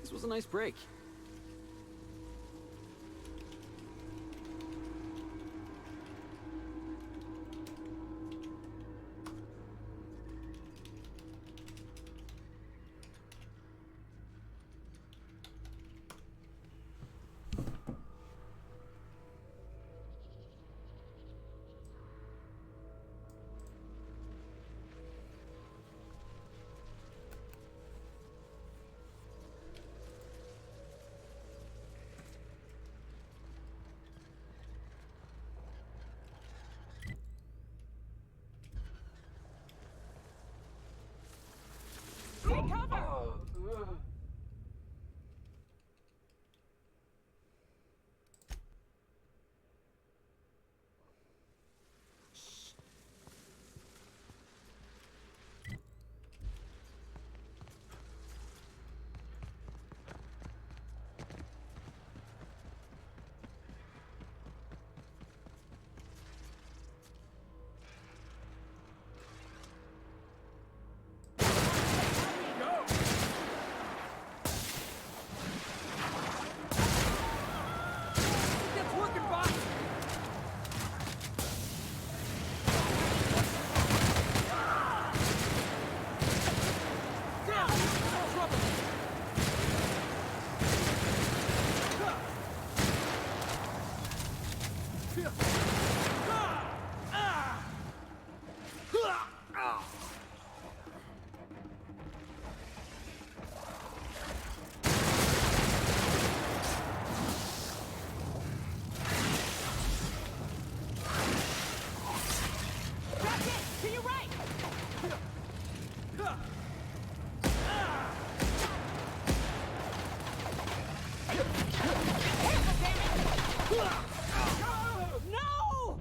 This was a nice break. Take cover! It's working, boss! Down! Trouble! That's it! To your right! Careful, damn it! No!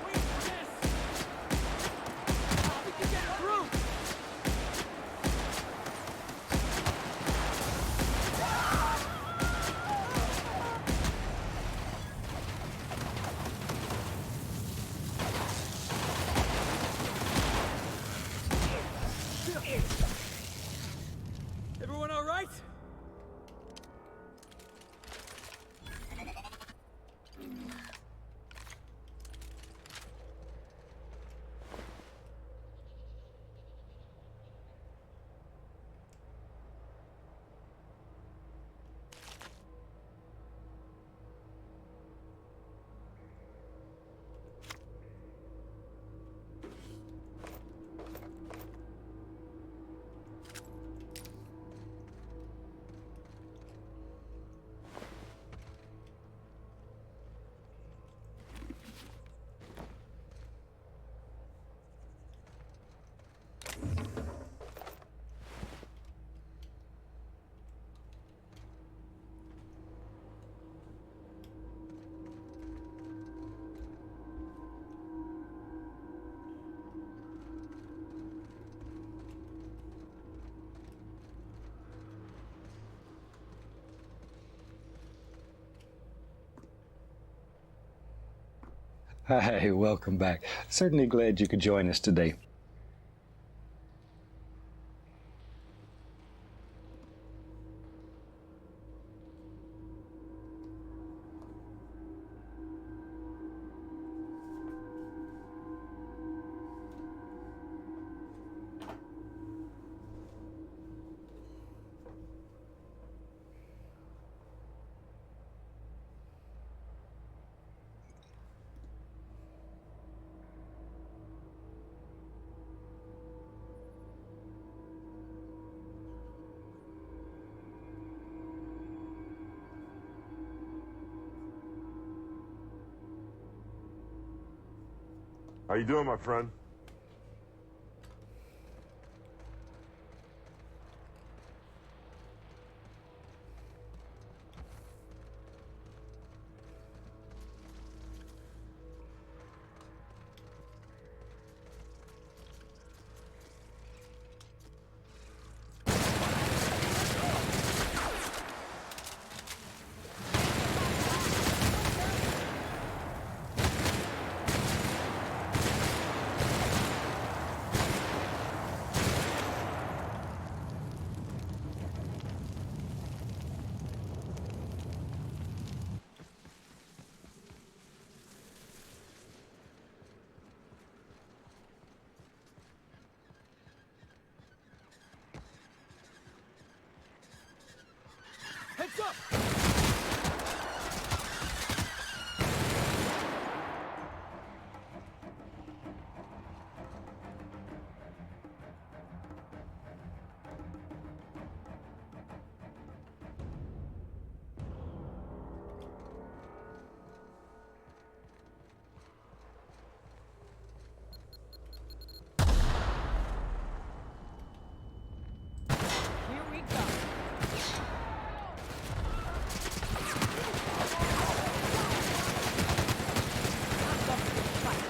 Wait for this! We can get through! Everyone all right? Hi, welcome back. Certainly glad you could join us today. How you doing, my friend? up! Here we go. I'm going to fight.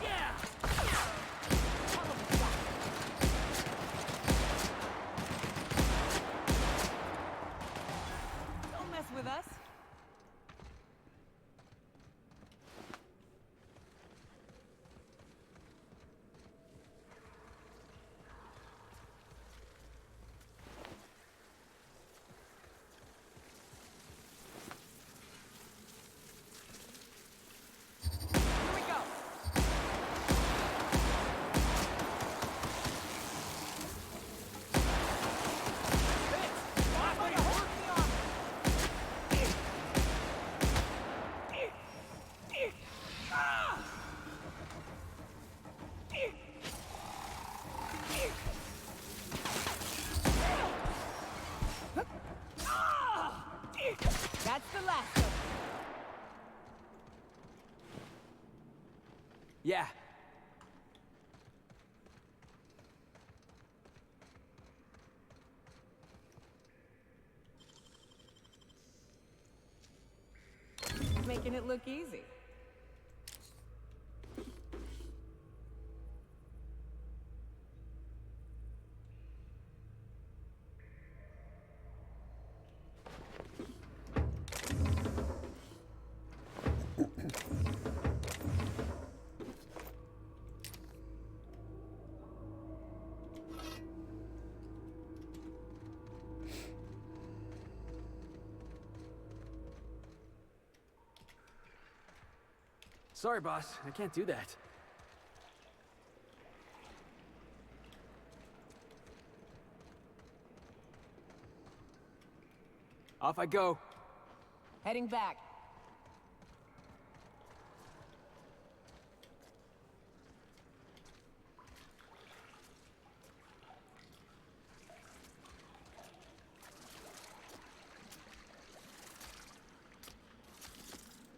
Yeah! Don't mess with us. Here we go. Why Like a horse in the arm. That's the last of them. Yeah. Making it look easy. Sorry, boss. I can't do that. Off I go. Heading back.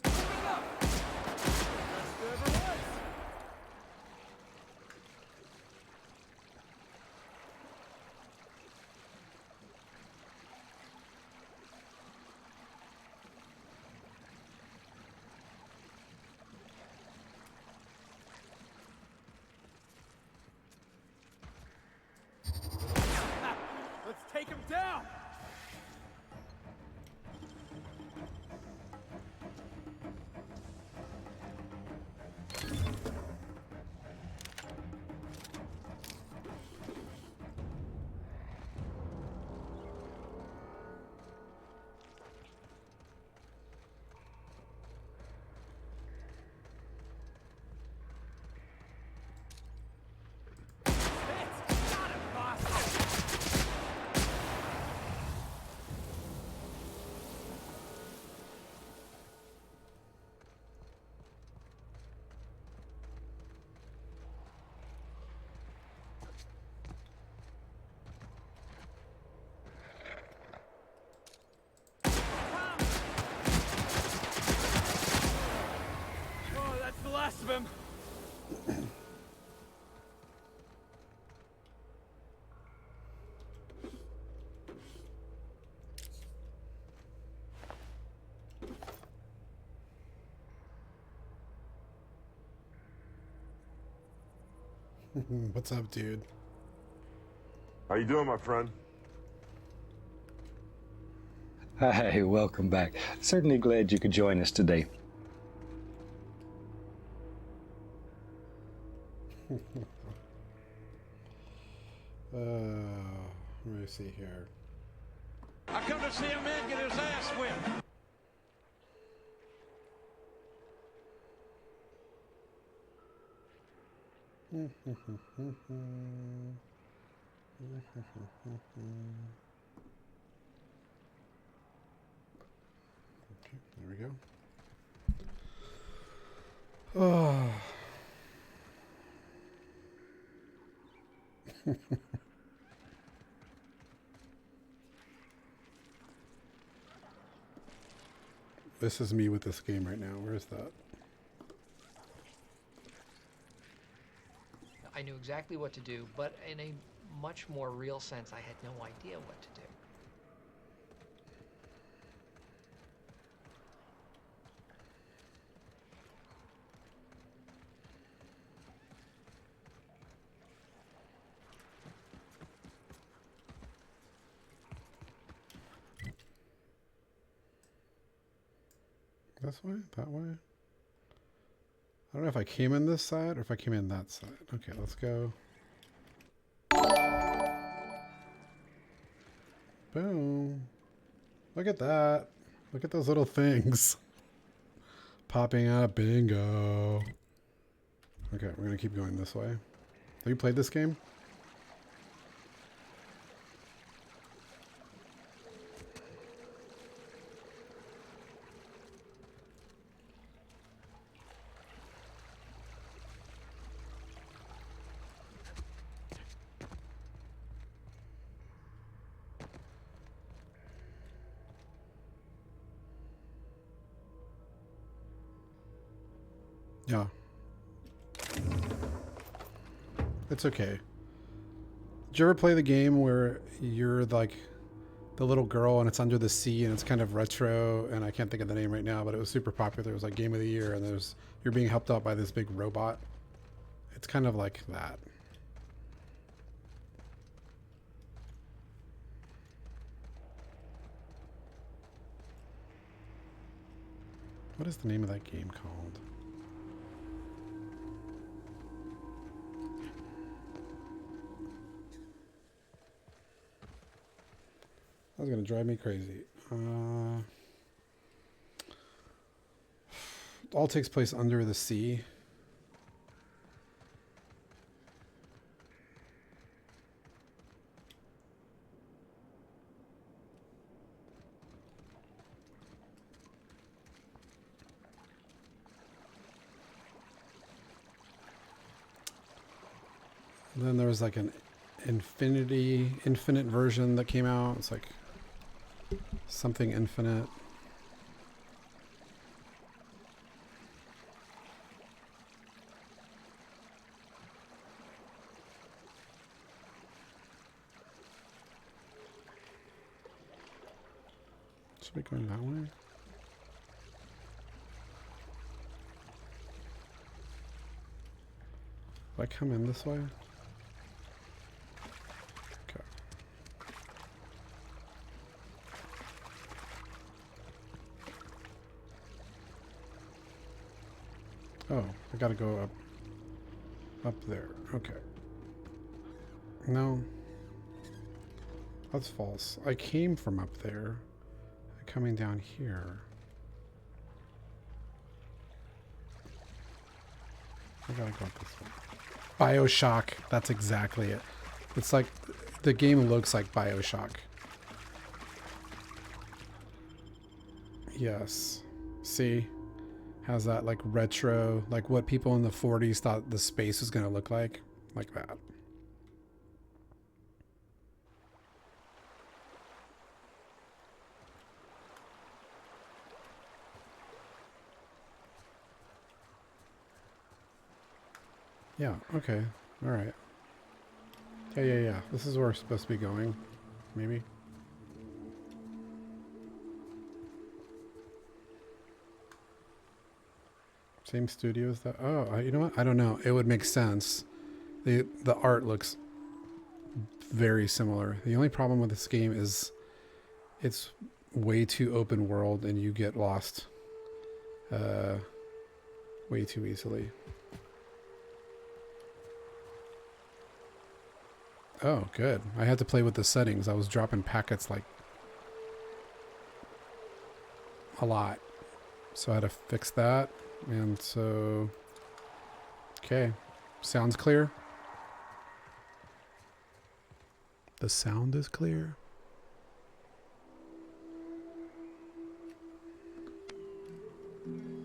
Here we go. Whoever it was. What's up, dude? How you doing, my friend? Hi, welcome back. Certainly glad you could join us today. Let me see here. I come to see a man get his ass whipped. Okay, there we go. Oh. This is me with this game right now. Where is that? I knew exactly what to do, but in a much more real sense, I had no idea what to do. This way? That way? I don't know if I came in this side or if I came in that side. Okay, let's go. Boom. Look at that. Look at those little things popping up. Bingo. Okay, we're going to keep going this way. Have you played this game? Yeah. It's okay. Did you ever play the game where you're like the little girl and it's under the sea and it's kind of retro and I can't think of the name right now, but it was super popular. It was like Game of the Year and you're being helped out by this big robot. It's kind of like that. What is the name of that game called? That's gonna drive me crazy. All takes place under the sea. And then there was like an infinite version that came out. It's like something infinite. Should we go that way? If I come in this way? Okay. Oh, I gotta go up there. Okay. No. That's false. I came from up there. Coming down here. I gotta go this way. BioShock. That's exactly it. It's like the game looks like BioShock. Yes. See? Has that like retro, like what people in the 40s thought the space was gonna look like that. Yeah, okay. Alright. Yeah. This is where we're supposed to be going. Maybe. Same studio as that? Oh, you know what? I don't know. It would make sense The art looks very similar. The only problem with this game is it's way too open world and you get lost way too easily. Oh, good. I had to play with the settings. I was dropping packets like a lot. So I had to fix that. And so, okay. Sounds clear. The sound is clear.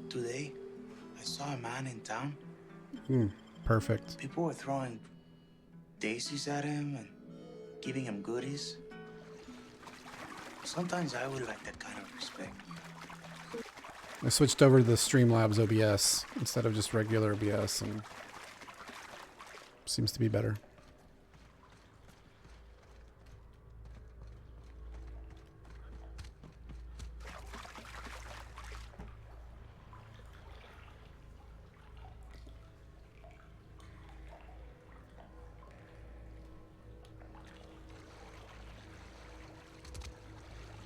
Today, I saw a man in town. Perfect. People were throwing daisies at him and giving him goodies. Sometimes I would like that kind of respect. I switched over to the Streamlabs OBS instead of just regular OBS, and seems to be better.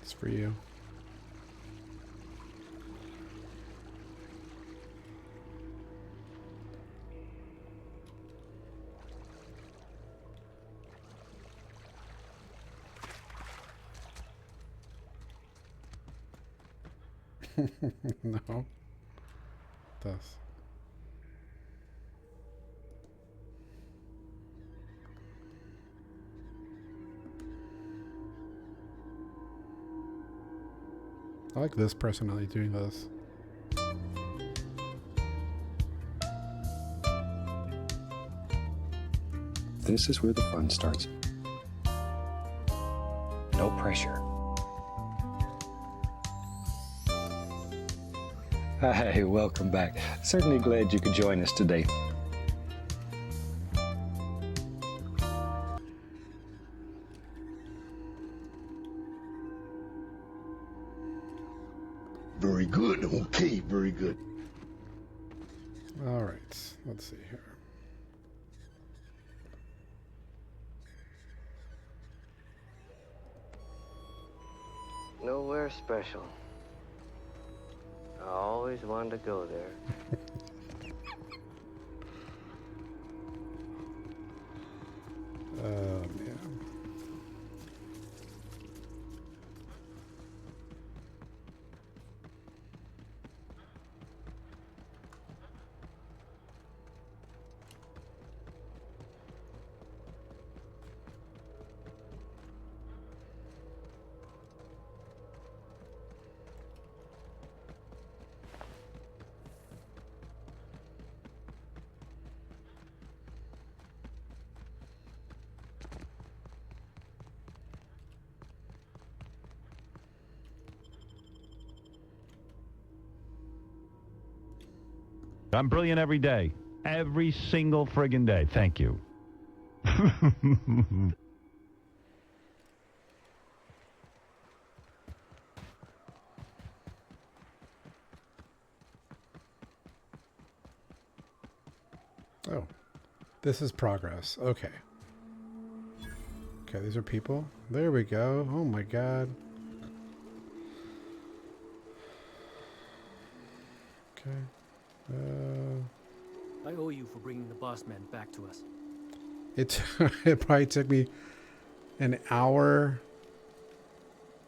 It's for you. No. Does. I like this personality doing this. This is where the fun starts. No pressure. Hi, welcome back. Certainly glad you could join us today. Very good. Okay, very good. All right, let's see here. Nowhere special. I always wanted to go there. Oh, man. I'm brilliant every day. Every single friggin' day. Thank you. Oh, this is progress. Okay. Okay, these are people. There we go. Oh my god. Okay. I owe you for bringing the boss man back to us. It probably took me an hour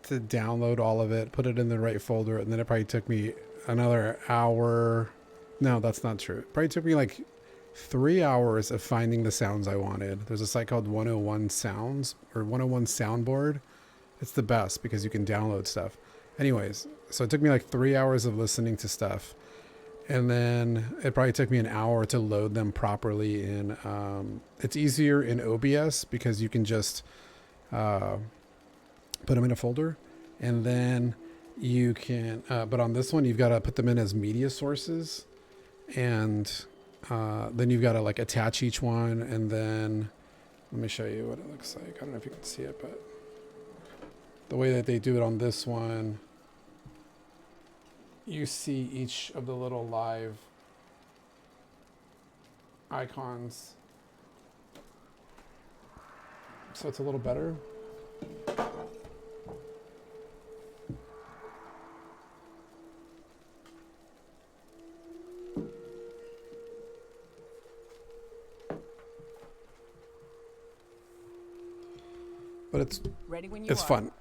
to download all of it, put it in the right folder, and then it probably took me another hour. No, that's not true. It probably took me like 3 hours of finding the sounds I wanted. There's a site called 101 Sounds or 101 Soundboard. It's the best because you can download stuff. Anyways, so it took me like 3 hours of listening to stuff. And then it probably took me an hour to load them properly in, it's easier in OBS because you can just put them in a folder. And then you can, but on this one, you've got to put them in as media sources. And then you've got to like attach each one. And then let me show you what it looks like. I don't know if you can see it, but the way that they do it on this one, you see each of the little live icons so it's a little better. But it's Ready when you it's are. fun.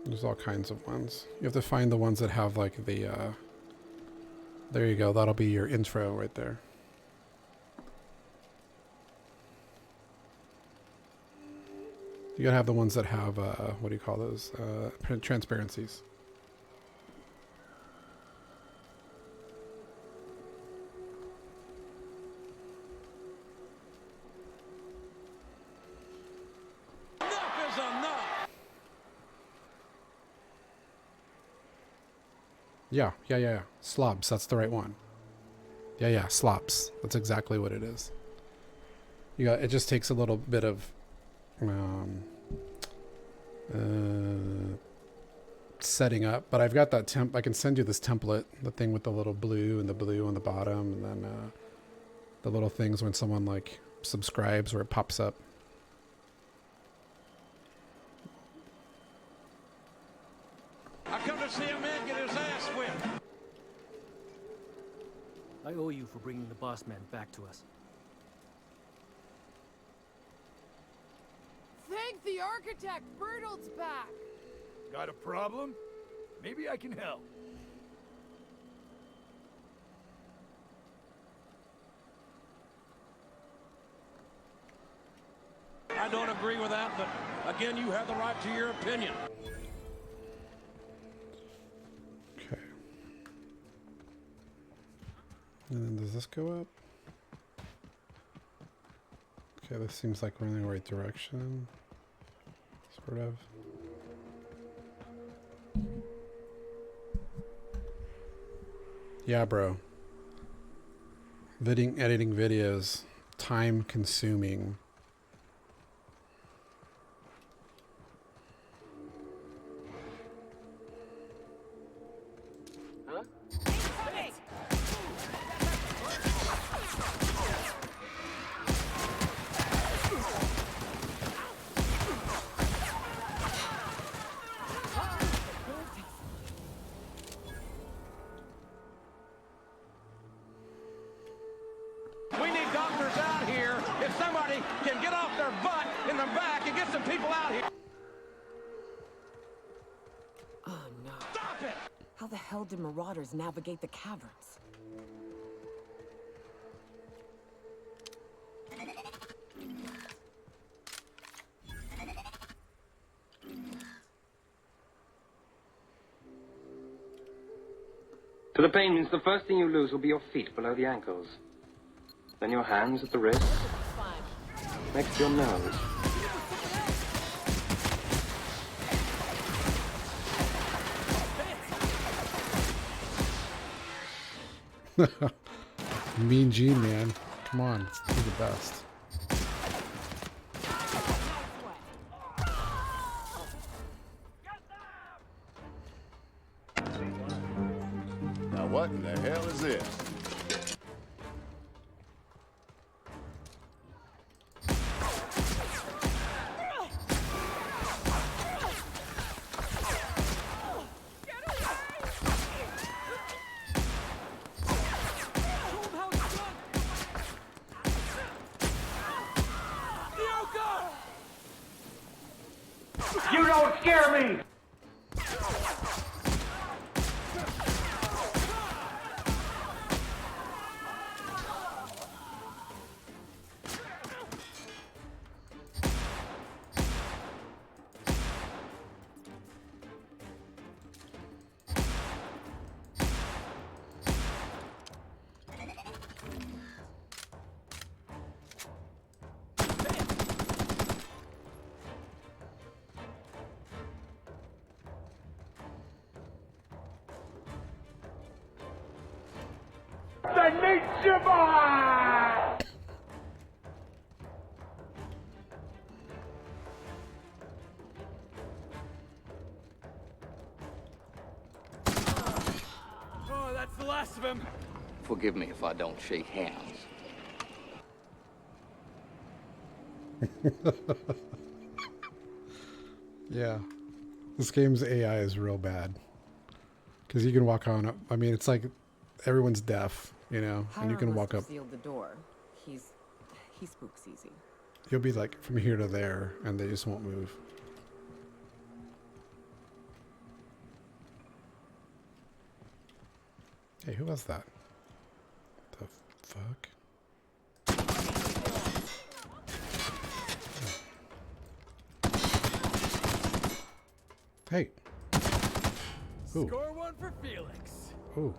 There's all kinds of ones. You have to find the ones that have like the there you go, that'll be your intro right there. You gotta have the ones that have what do you call those? Transparencies. Enough is enough. Yeah. Slobs, that's the right one. Yeah, slobs. That's exactly what it is. It just takes a little bit of setting up, but I've got that I can send you this template, the thing with the little blue and the blue on the bottom, and then the little things when someone like subscribes where it pops up. I come to see a man get his ass whipped. I owe you for bringing the boss man back to us. Thank the architect. Bertolt's back. Got a problem? Maybe I can help. I don't agree with that, but again, you have the right to your opinion. Okay. And then does this go up? Okay, this seems like we're in the right direction. Sort of. Yeah, bro. Editing videos, time consuming. We need doctors out here. If somebody can get off their butt in the back and get some people out here. Oh no. Stop it! How the hell did marauders navigate the caverns? To the pains, the first thing you lose will be your feet below the ankles. Then your hands at the wrists. Next to your nose. Mean Gene, man. Come on, he's the best. Now what in the hell is this? You don't scare me! Oh, that's the last of him. Forgive me if I don't shake hands. Yeah. This game's AI is real bad. Because you can walk on. I mean, it's like everyone's deaf, you know, and you can walk up. Sealed the door. He spooks easy. You'll be like from here to there, and they just won't move. Hey, who was that? The fuck? Hey. Ooh. Score one for Felix. Ooh.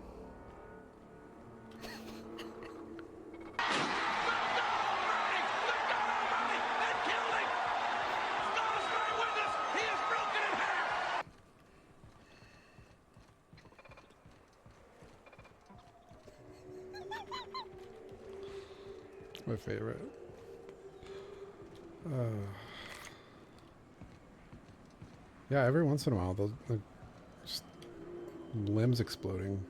My favorite. Yeah, every once in a while, those just limbs exploding.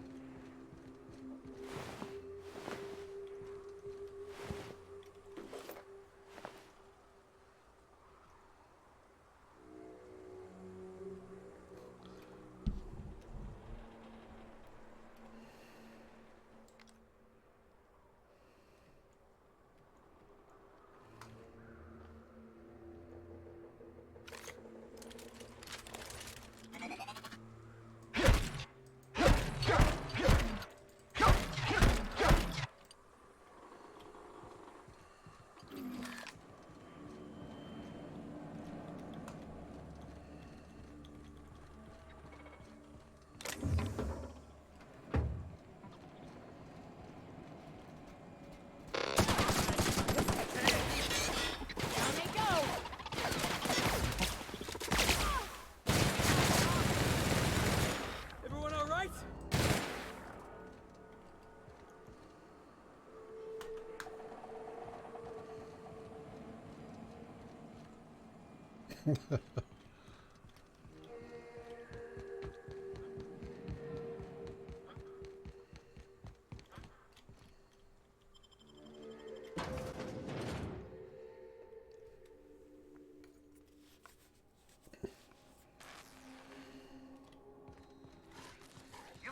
Everyone all right? You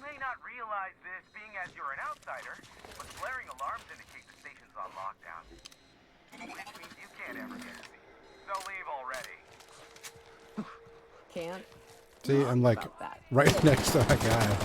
may not realize this, being as you're an outsider, but blaring alarms indicate the station's on lockdown. Which means you can't ever get to me. So leave already. Can't? See, I'm like right next to that guy.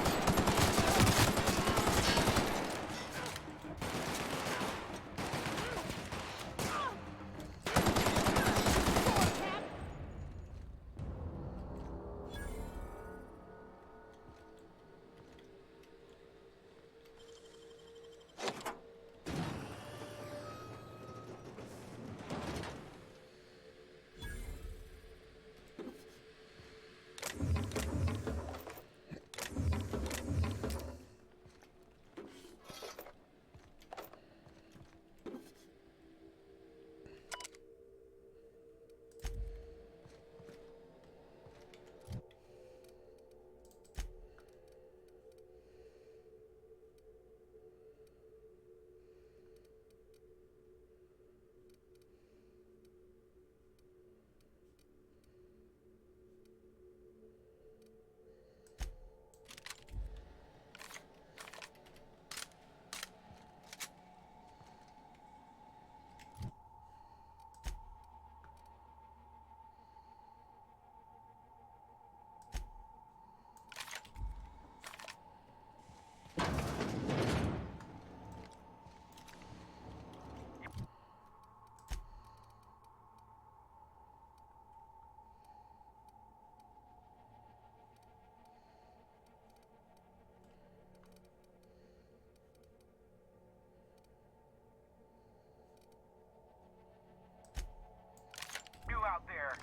You out there,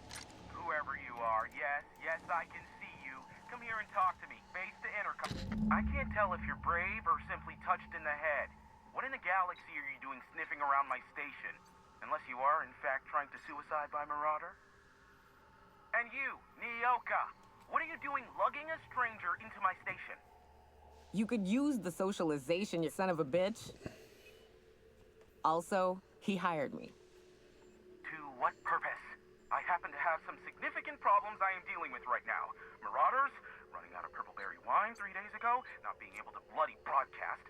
whoever you are, yes, I can see you. Come here and talk to me, face to intercom. I can't tell if you're brave or simply touched in the head. What in the galaxy are you doing sniffing around my station? Unless you are, in fact, trying to suicide by Marauder? And you, Nyoka, what are you doing lugging a stranger into my station? You could use the socialization, you son of a bitch. Also, he hired me. To what purpose? I happen to have some significant problems I am dealing with right now. Marauders, running out of purple-berry wine 3 days ago, not being able to bloody broadcast.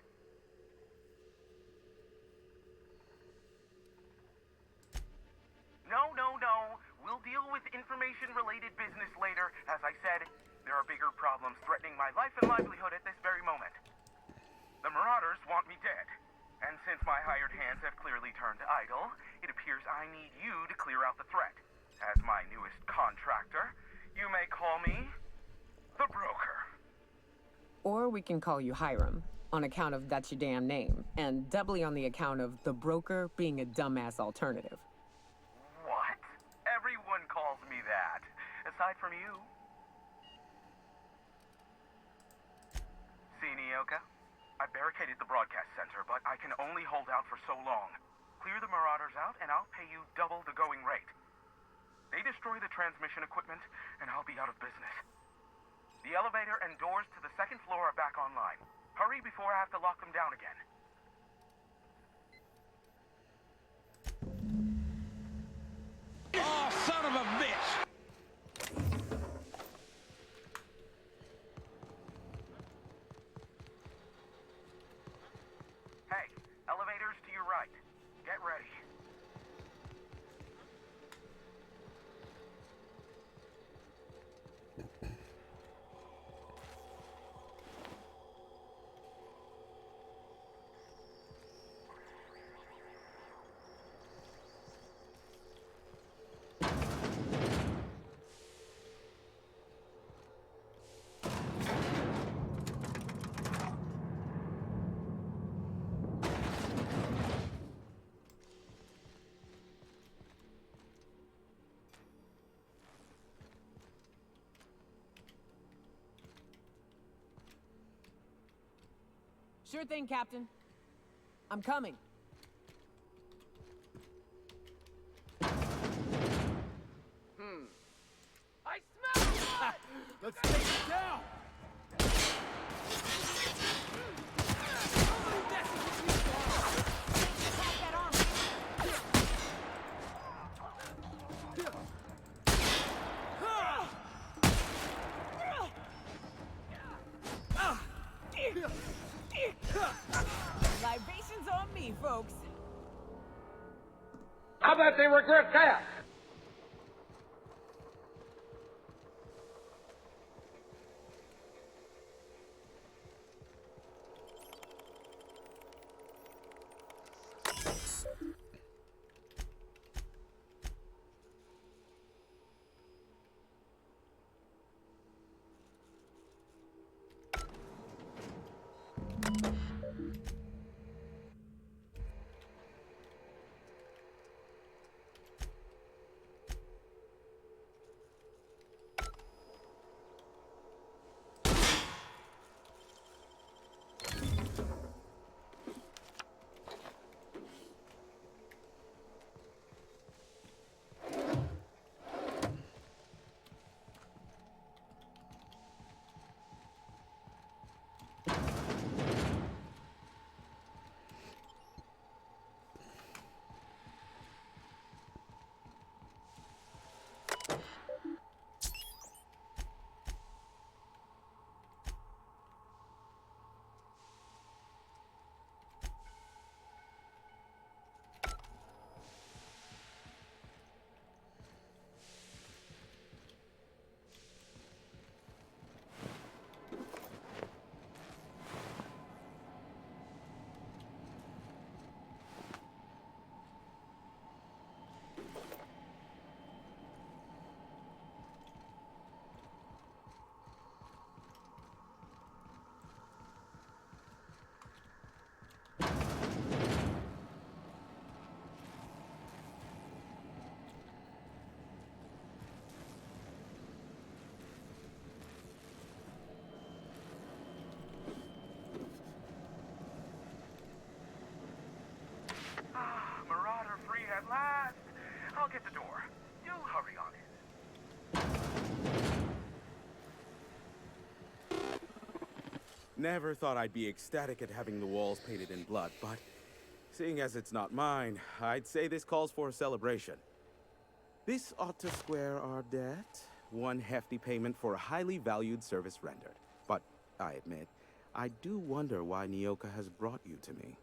No. We'll deal with information-related business later. As I said, there are bigger problems threatening my life and livelihood at this very moment. The Marauders want me dead. And since my hired hands have clearly turned idle, it appears I need you to clear out the threat. As my newest contractor, you may call me the Broker. Or we can call you Hiram, on account of that's your damn name, and doubly on the account of the Broker being a dumbass alternative. What? Everyone calls me that, aside from you. See, Nyoka? I barricaded the broadcast center, but I can only hold out for so long. Clear the Marauders out, and I'll pay you double the going rate. They destroy the transmission equipment, and I'll be out of business. The elevator and doors to the second floor are back online. Hurry before I have to lock them down again. Oh, son of a bitch! Hey, elevators to your right. Get ready. Sure thing, Captain. I'm coming. I smell blood! Let's take it down! Libations on me, folks. How about they regret that? Marauder free at last. I'll get the door. Do hurry on it. Never thought I'd be ecstatic at having the walls painted in blood, but seeing as it's not mine, I'd say this calls for a celebration. This ought to square our debt. One hefty payment for a highly valued service rendered. But I admit, I do wonder why Nyoka has brought you to me.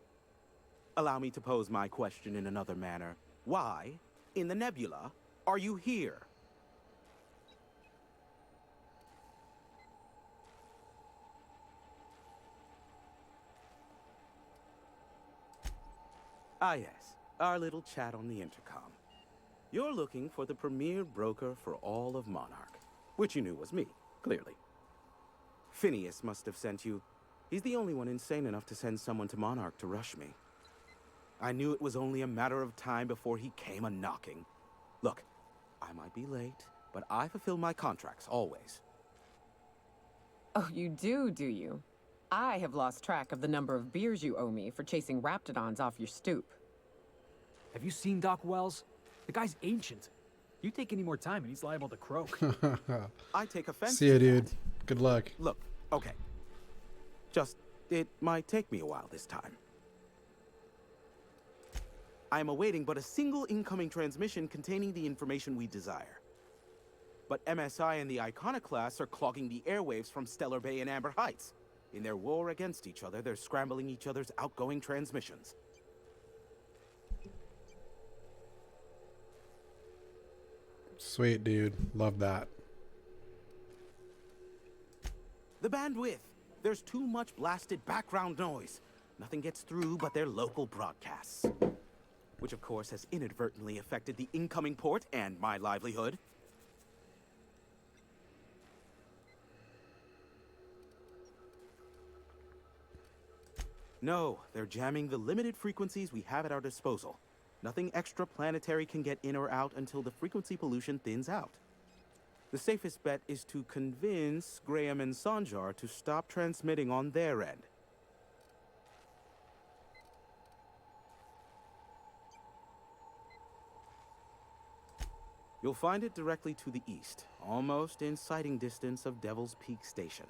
Allow me to pose my question in another manner. Why, in the nebula, are you here? Ah yes, our little chat on the intercom. You're looking for the premier broker for all of Monarch, which you knew was me, clearly. Phineas must have sent you. He's the only one insane enough to send someone to Monarch to rush me. I knew it was only a matter of time before he came a-knocking. Look, I might be late, but I fulfill my contracts, always. Oh, you do you? I have lost track of the number of beers you owe me for chasing raptidons off your stoop. Have you seen Doc Wells? The guy's ancient. You take any more time and he's liable to croak. I take offense See ya, to dude. that. Good luck. Look, okay. Just, it might take me a while this time. I am awaiting but a single incoming transmission containing the information we desire. But MSI and the Iconoclasts are clogging the airwaves from Stellar Bay and Amber Heights. In their war against each other, they're scrambling each other's outgoing transmissions. Sweet, dude. Love that. The bandwidth. There's too much blasted background noise. Nothing gets through but their local broadcasts. Which of course has inadvertently affected the incoming port and my livelihood. No, they're jamming the limited frequencies we have at our disposal. Nothing extraplanetary can get in or out until the frequency pollution thins out. The safest bet is to convince Graham and Sanjar to stop transmitting on their end. You'll find it directly to the east, almost in sighting distance of Devil's Peak Station.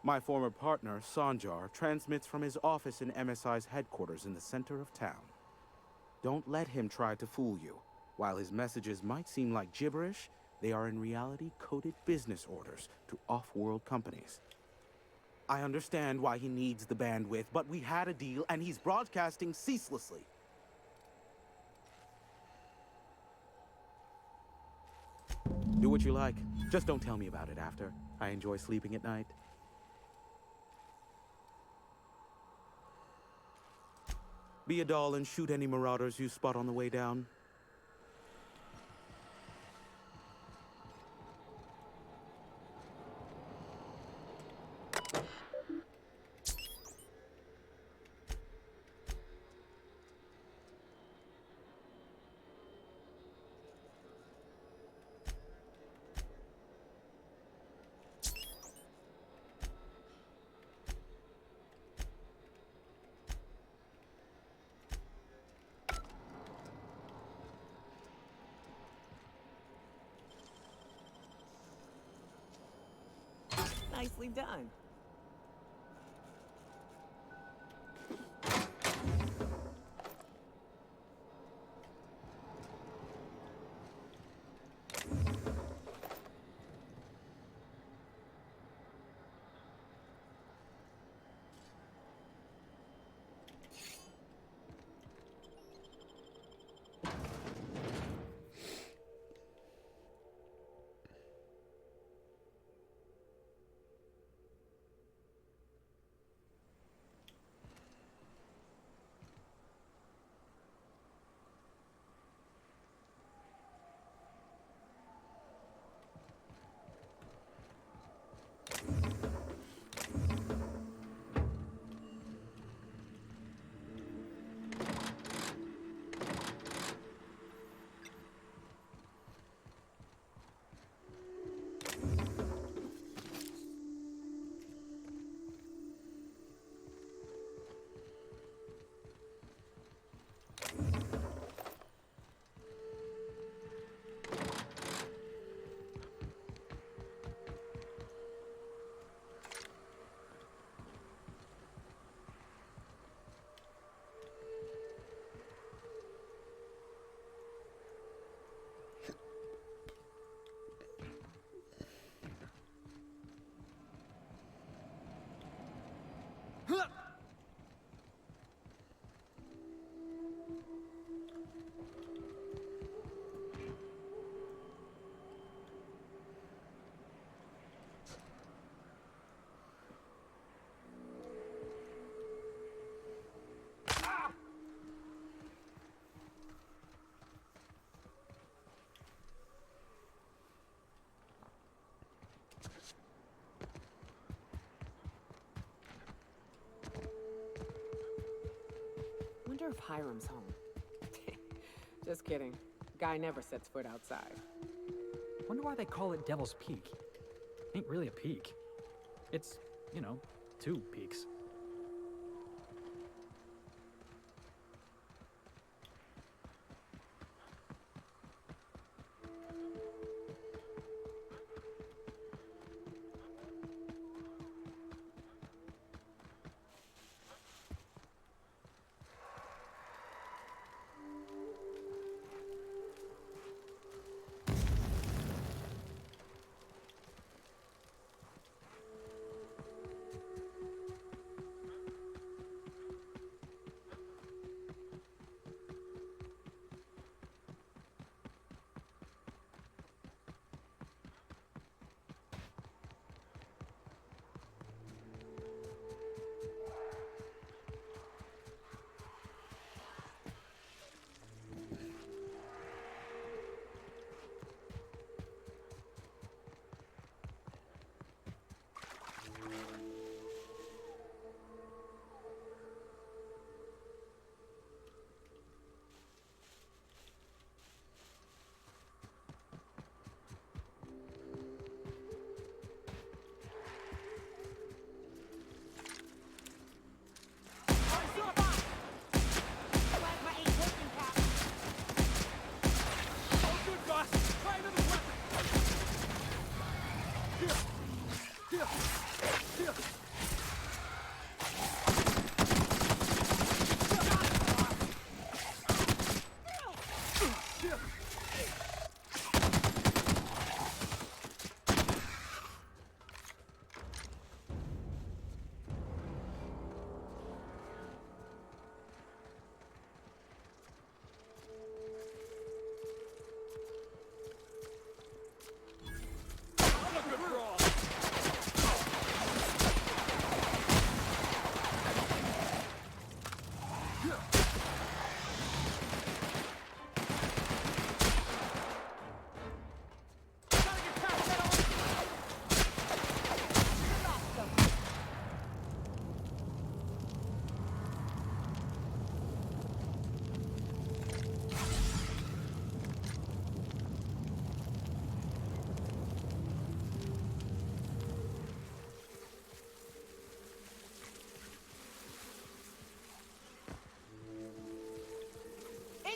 My former partner, Sanjar, transmits from his office in MSI's headquarters in the center of town. Don't let him try to fool you. While his messages might seem like gibberish, they are in reality coded business orders to off-world companies. I understand why he needs the bandwidth, but we had a deal and he's broadcasting ceaselessly. Do what you like. Just don't tell me about it after. I enjoy sleeping at night. Be a doll and shoot any marauders you spot on the way down. Nicely done. wonder if Hiram's home. Just kidding. Guy never sets foot outside. Wonder why they call it Devil's Peak. Ain't really a peak. It's, you know, two peaks.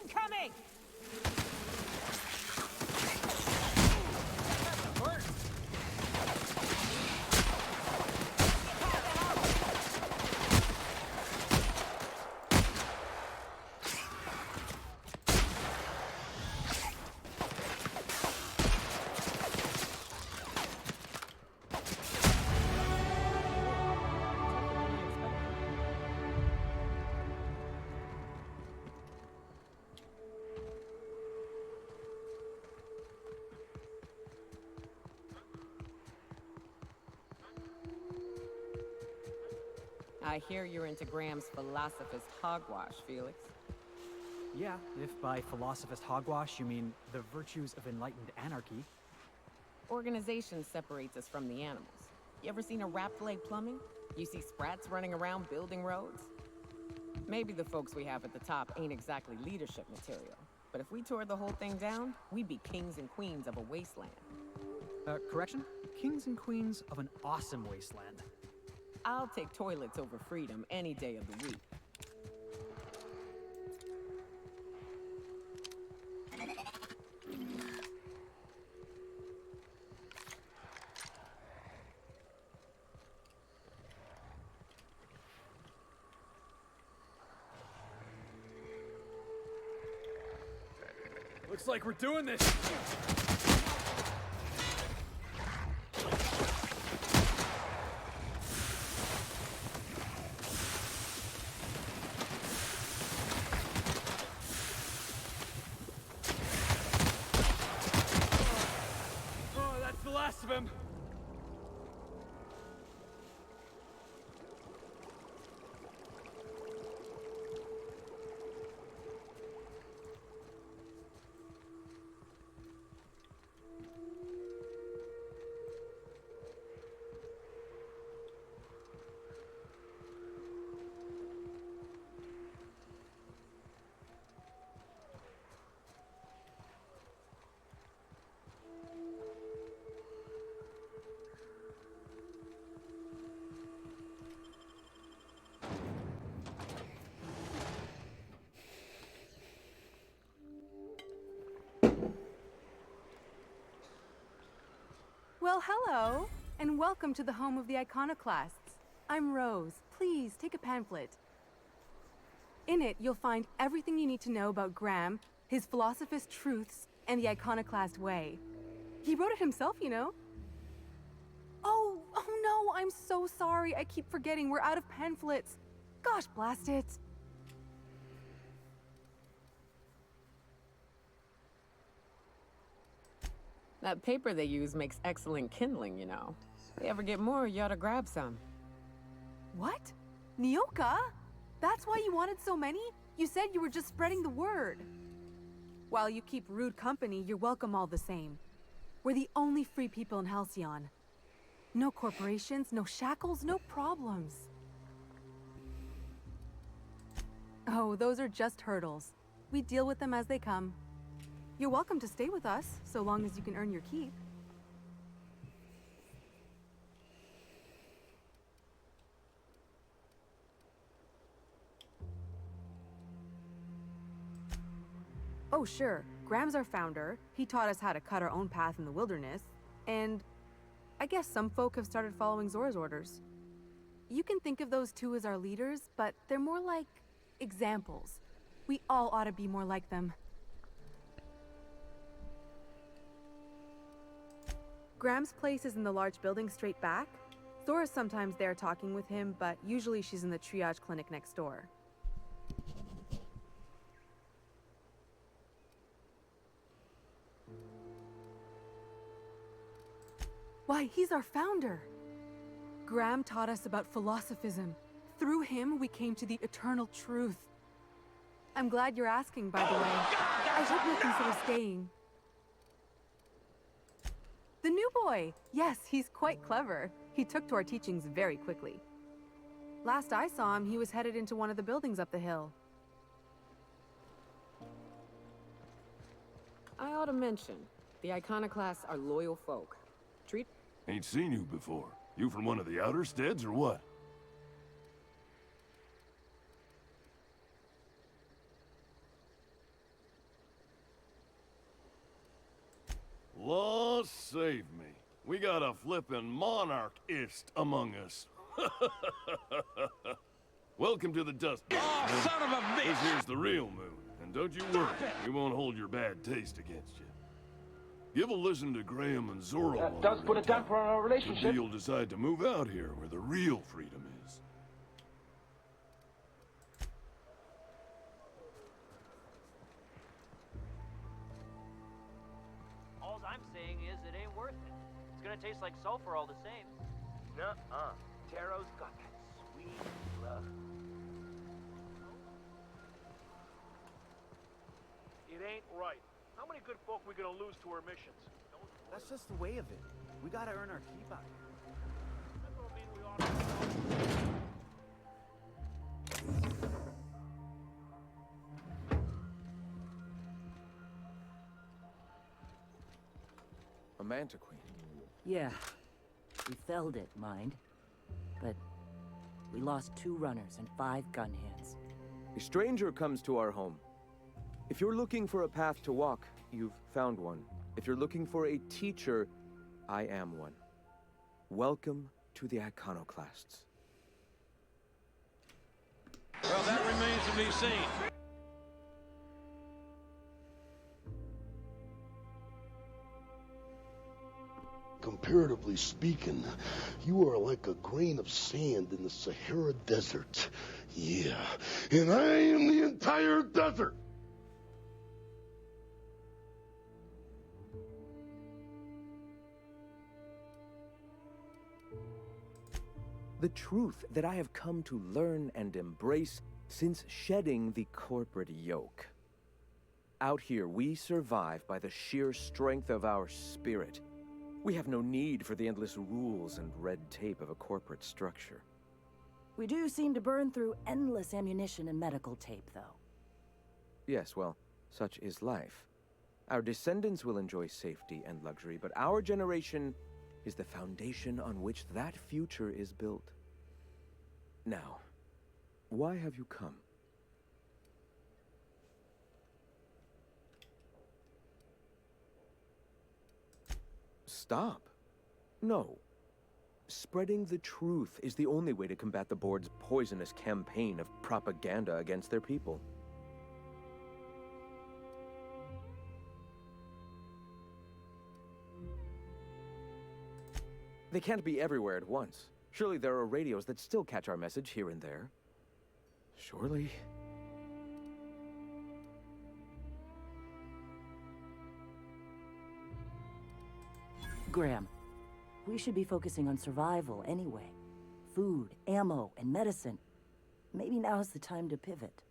Incoming! I hear you're into Graham's Philosophist hogwash, Felix. Yeah, if by philosophist hogwash you mean the virtues of enlightened anarchy. Organization separates us from the animals. You ever seen a rat leg plumbing? You see sprats running around building roads? Maybe the folks we have at the top ain't exactly leadership material, but if we tore the whole thing down, we'd be kings and queens of a wasteland. Correction? Kings and queens of an awesome wasteland. I'll take toilets over freedom any day of the week. Looks like we're doing this! Oh, that's the last of him! Well, hello, and welcome to the home of the iconoclasts. I'm Rose. Please take a pamphlet. In it, you'll find everything you need to know about Graham, his philosophist truths, and the iconoclast way. He wrote it himself, you know. Oh no, I'm so sorry. I keep forgetting we're out of pamphlets. Gosh, blast it. That paper they use makes excellent kindling, you know. If you ever get more, you ought to grab some. What? Nyoka? That's why you wanted so many? You said you were just spreading the word. While you keep rude company, you're welcome all the same. We're the only free people in Halcyon. No corporations, no shackles, no problems. Oh, those are just hurdles. We deal with them as they come. You're welcome to stay with us, so long as you can earn your keep. Oh, sure. Graham's our founder. He taught us how to cut our own path in the wilderness. And I guess some folk have started following Zora's orders. You can think of those two as our leaders, but they're more like examples. We all ought to be more like them. Graham's place is in the large building straight back. Zora's sometimes there talking with him, but usually she's in the triage clinic next door. Why, he's our founder. Graham taught us about philosophism. Through him, we came to the eternal truth. I'm glad you're asking, by the way. I hope you'll consider staying. The new boy! Yes, he's quite clever. He took to our teachings very quickly. Last I saw him, he was headed into one of the buildings up the hill. I ought to mention, the iconoclasts are loyal folk. Treat... Ain't seen you before. You from one of the outer steads or what? Law save me. We got a flippin' monarchist among us. Welcome to the Dust Bowl. Oh, son of a bitch! This here's the real moon, and don't you worry, we won't hold your bad taste against you. Give a listen to Graham and Zora. That does put a damper on our relationship. Maybe you'll decide to move out here where the real freedom is. All I'm saying is it ain't worth it. It's gonna taste like sulfur all the same. Nuh-uh. Taro's got that sweet love. It ain't right. How many good folk we gonna lose to our missions? That's just the way of it. We gotta earn our keep out here. That don't mean we ought to... A Manta Queen. Yeah. We felled it, mind. But we lost 2 runners and 5 gun hands. A stranger comes to our home. If you're looking for a path to walk, you've found one. If you're looking for a teacher, I am one. Welcome to the Iconoclasts. Well, that remains to be seen. Comparatively speaking, you are like a grain of sand in the Sahara Desert. Yeah, and I am the entire desert. The truth that I have come to learn and embrace since shedding the corporate yoke. Out here, we survive by the sheer strength of our spirit. We have no need for the endless rules and red tape of a corporate structure. We do seem to burn through endless ammunition and medical tape, though. Yes, well, such is life. Our descendants will enjoy safety and luxury, but our generation is the foundation on which that future is built. Now, why have you come? Stop. No. Spreading the truth is the only way to combat the board's poisonous campaign of propaganda against their people. They can't be everywhere at once. Surely there are radios that still catch our message here and there. Surely. Graham, we should be focusing on survival anyway. Food, ammo, and medicine. Maybe now's the time to pivot.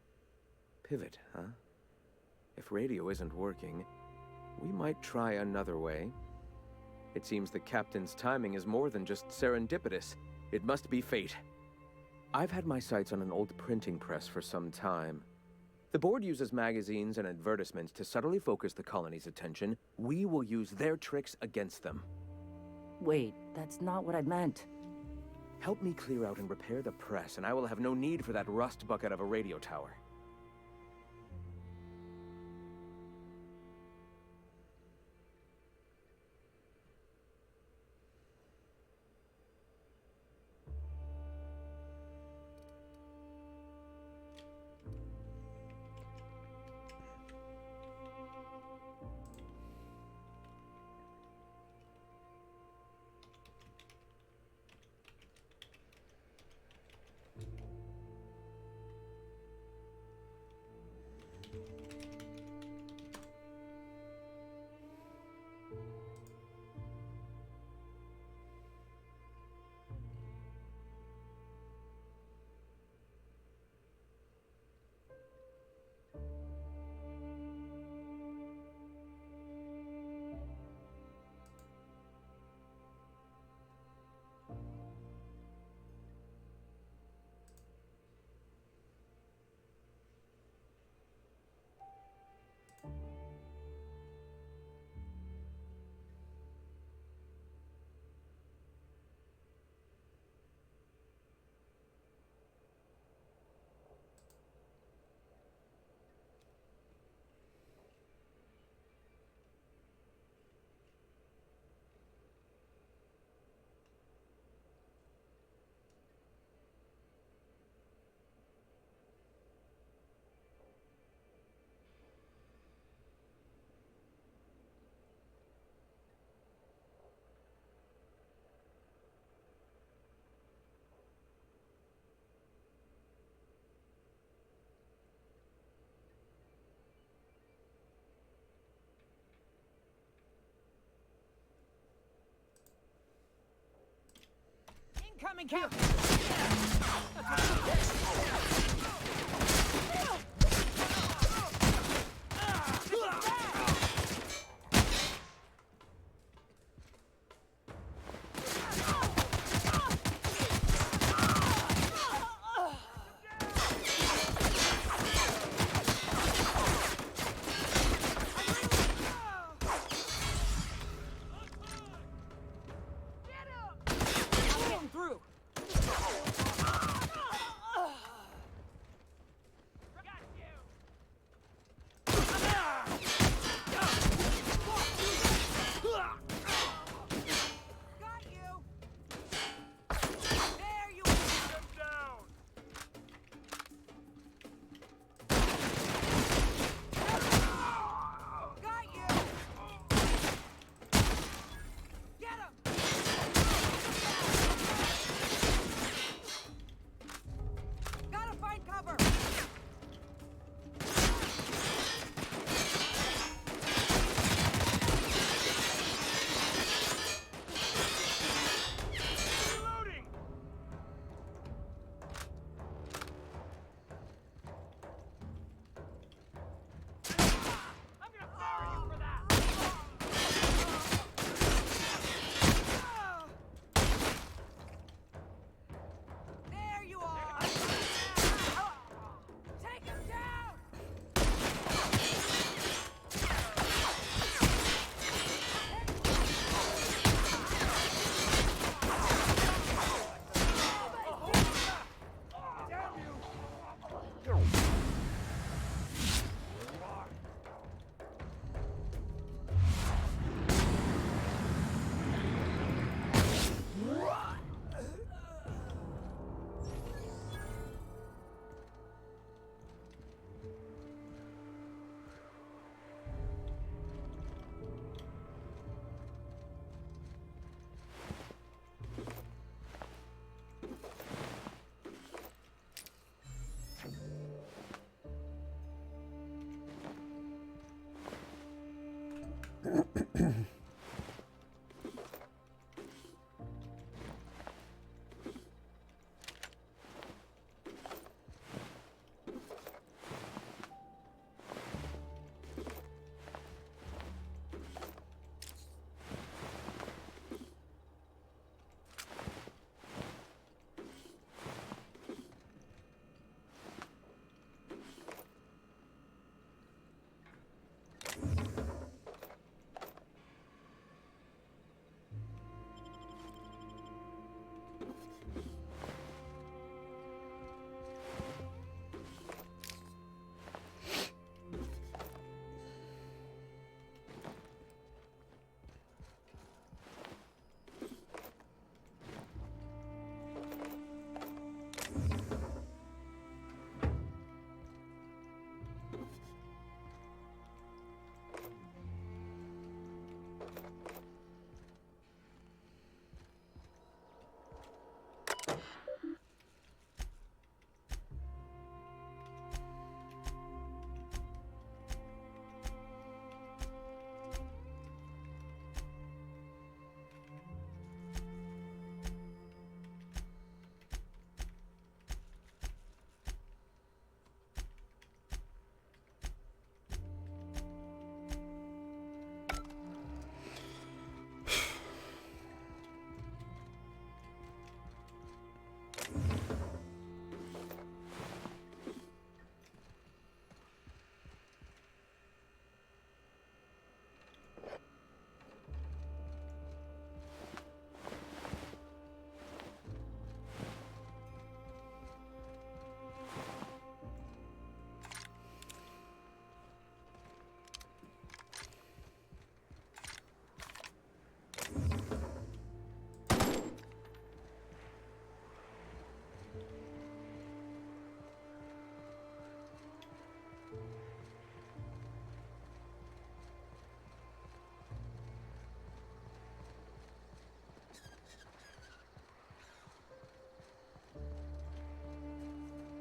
Pivot, huh? If radio isn't working, we might try another way. It seems the captain's timing is more than just serendipitous. It must be fate. I've had my sights on an old printing press for some time. The board uses magazines and advertisements to subtly focus the colony's attention. We will use their tricks against them. Wait, that's not what I meant. Help me clear out and repair the press, and I will have no need for that rust bucket of a radio tower. Incoming count!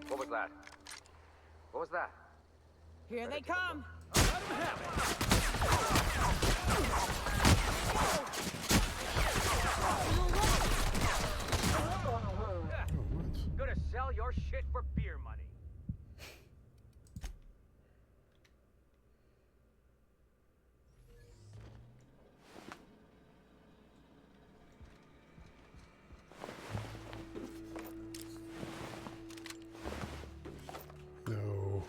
What was that? What was that? Here they come! Gonna sell your shit for beer money. No.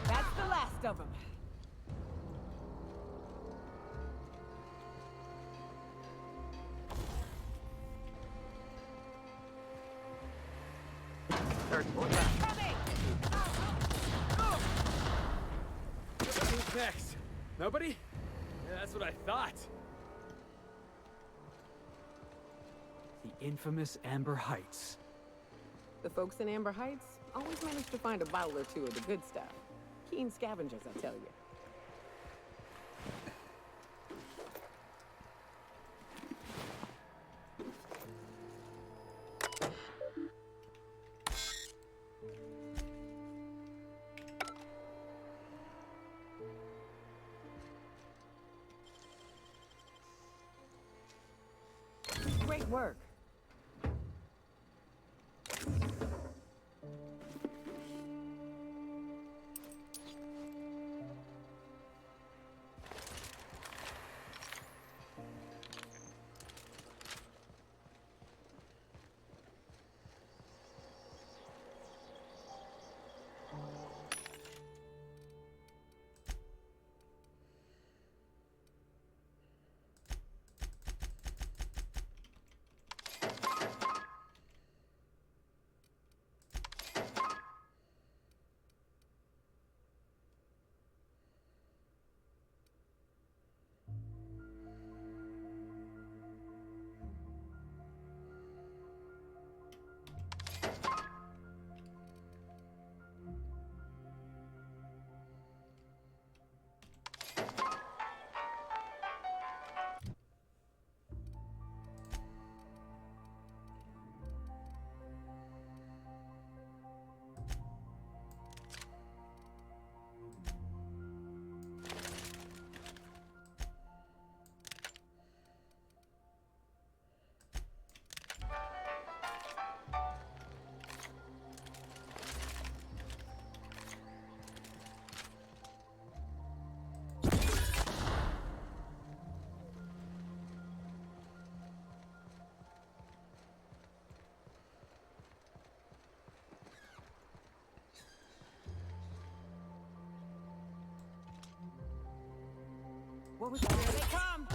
That's the last of them. Who's next? Nobody? Yeah, that's what I thought. The infamous Amber Heights. The folks in Amber Heights always manage to find a bottle or two of the good stuff. Keen scavengers, I tell you. Great work. What was that? Here they come!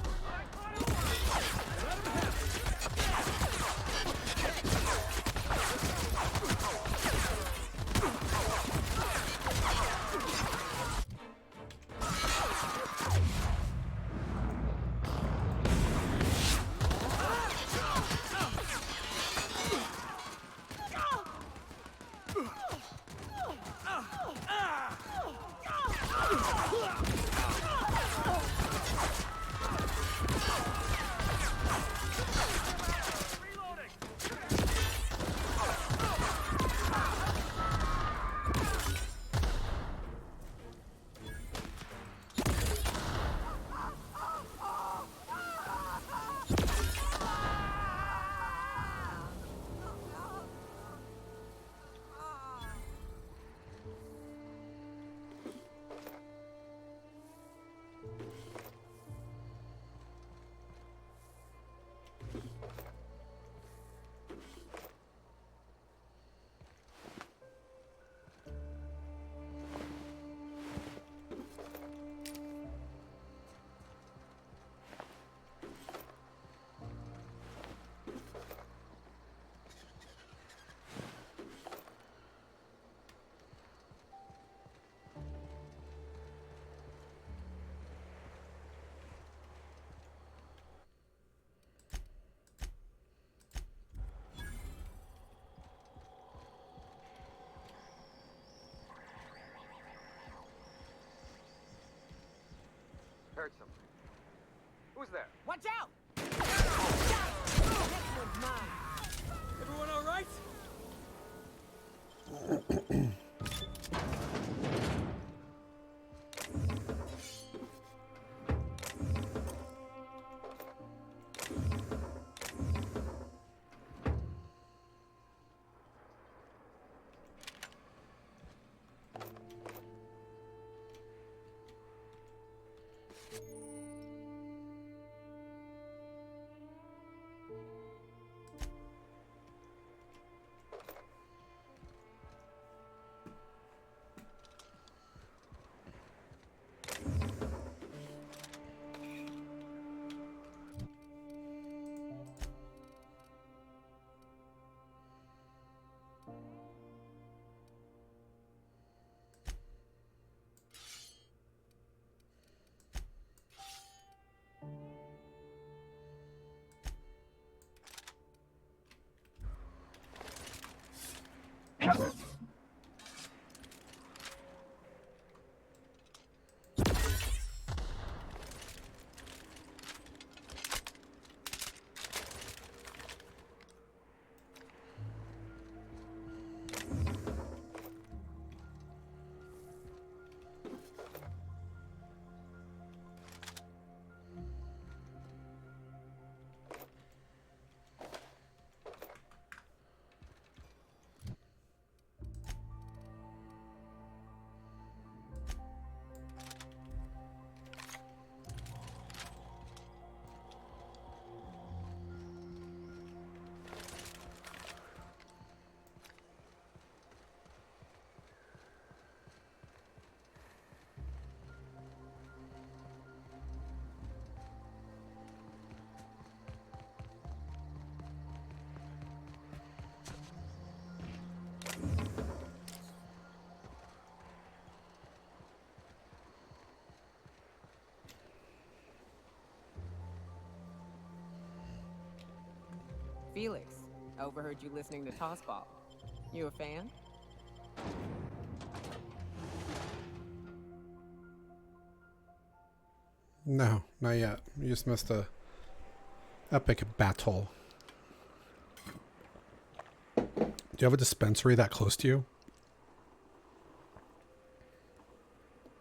Heard something. Who's there? Watch out! This one's mine. Everyone all right? Felix, overheard you listening to Tossball. You a fan? No, not yet. You just missed a epic battle. Do you have a dispensary that close to you?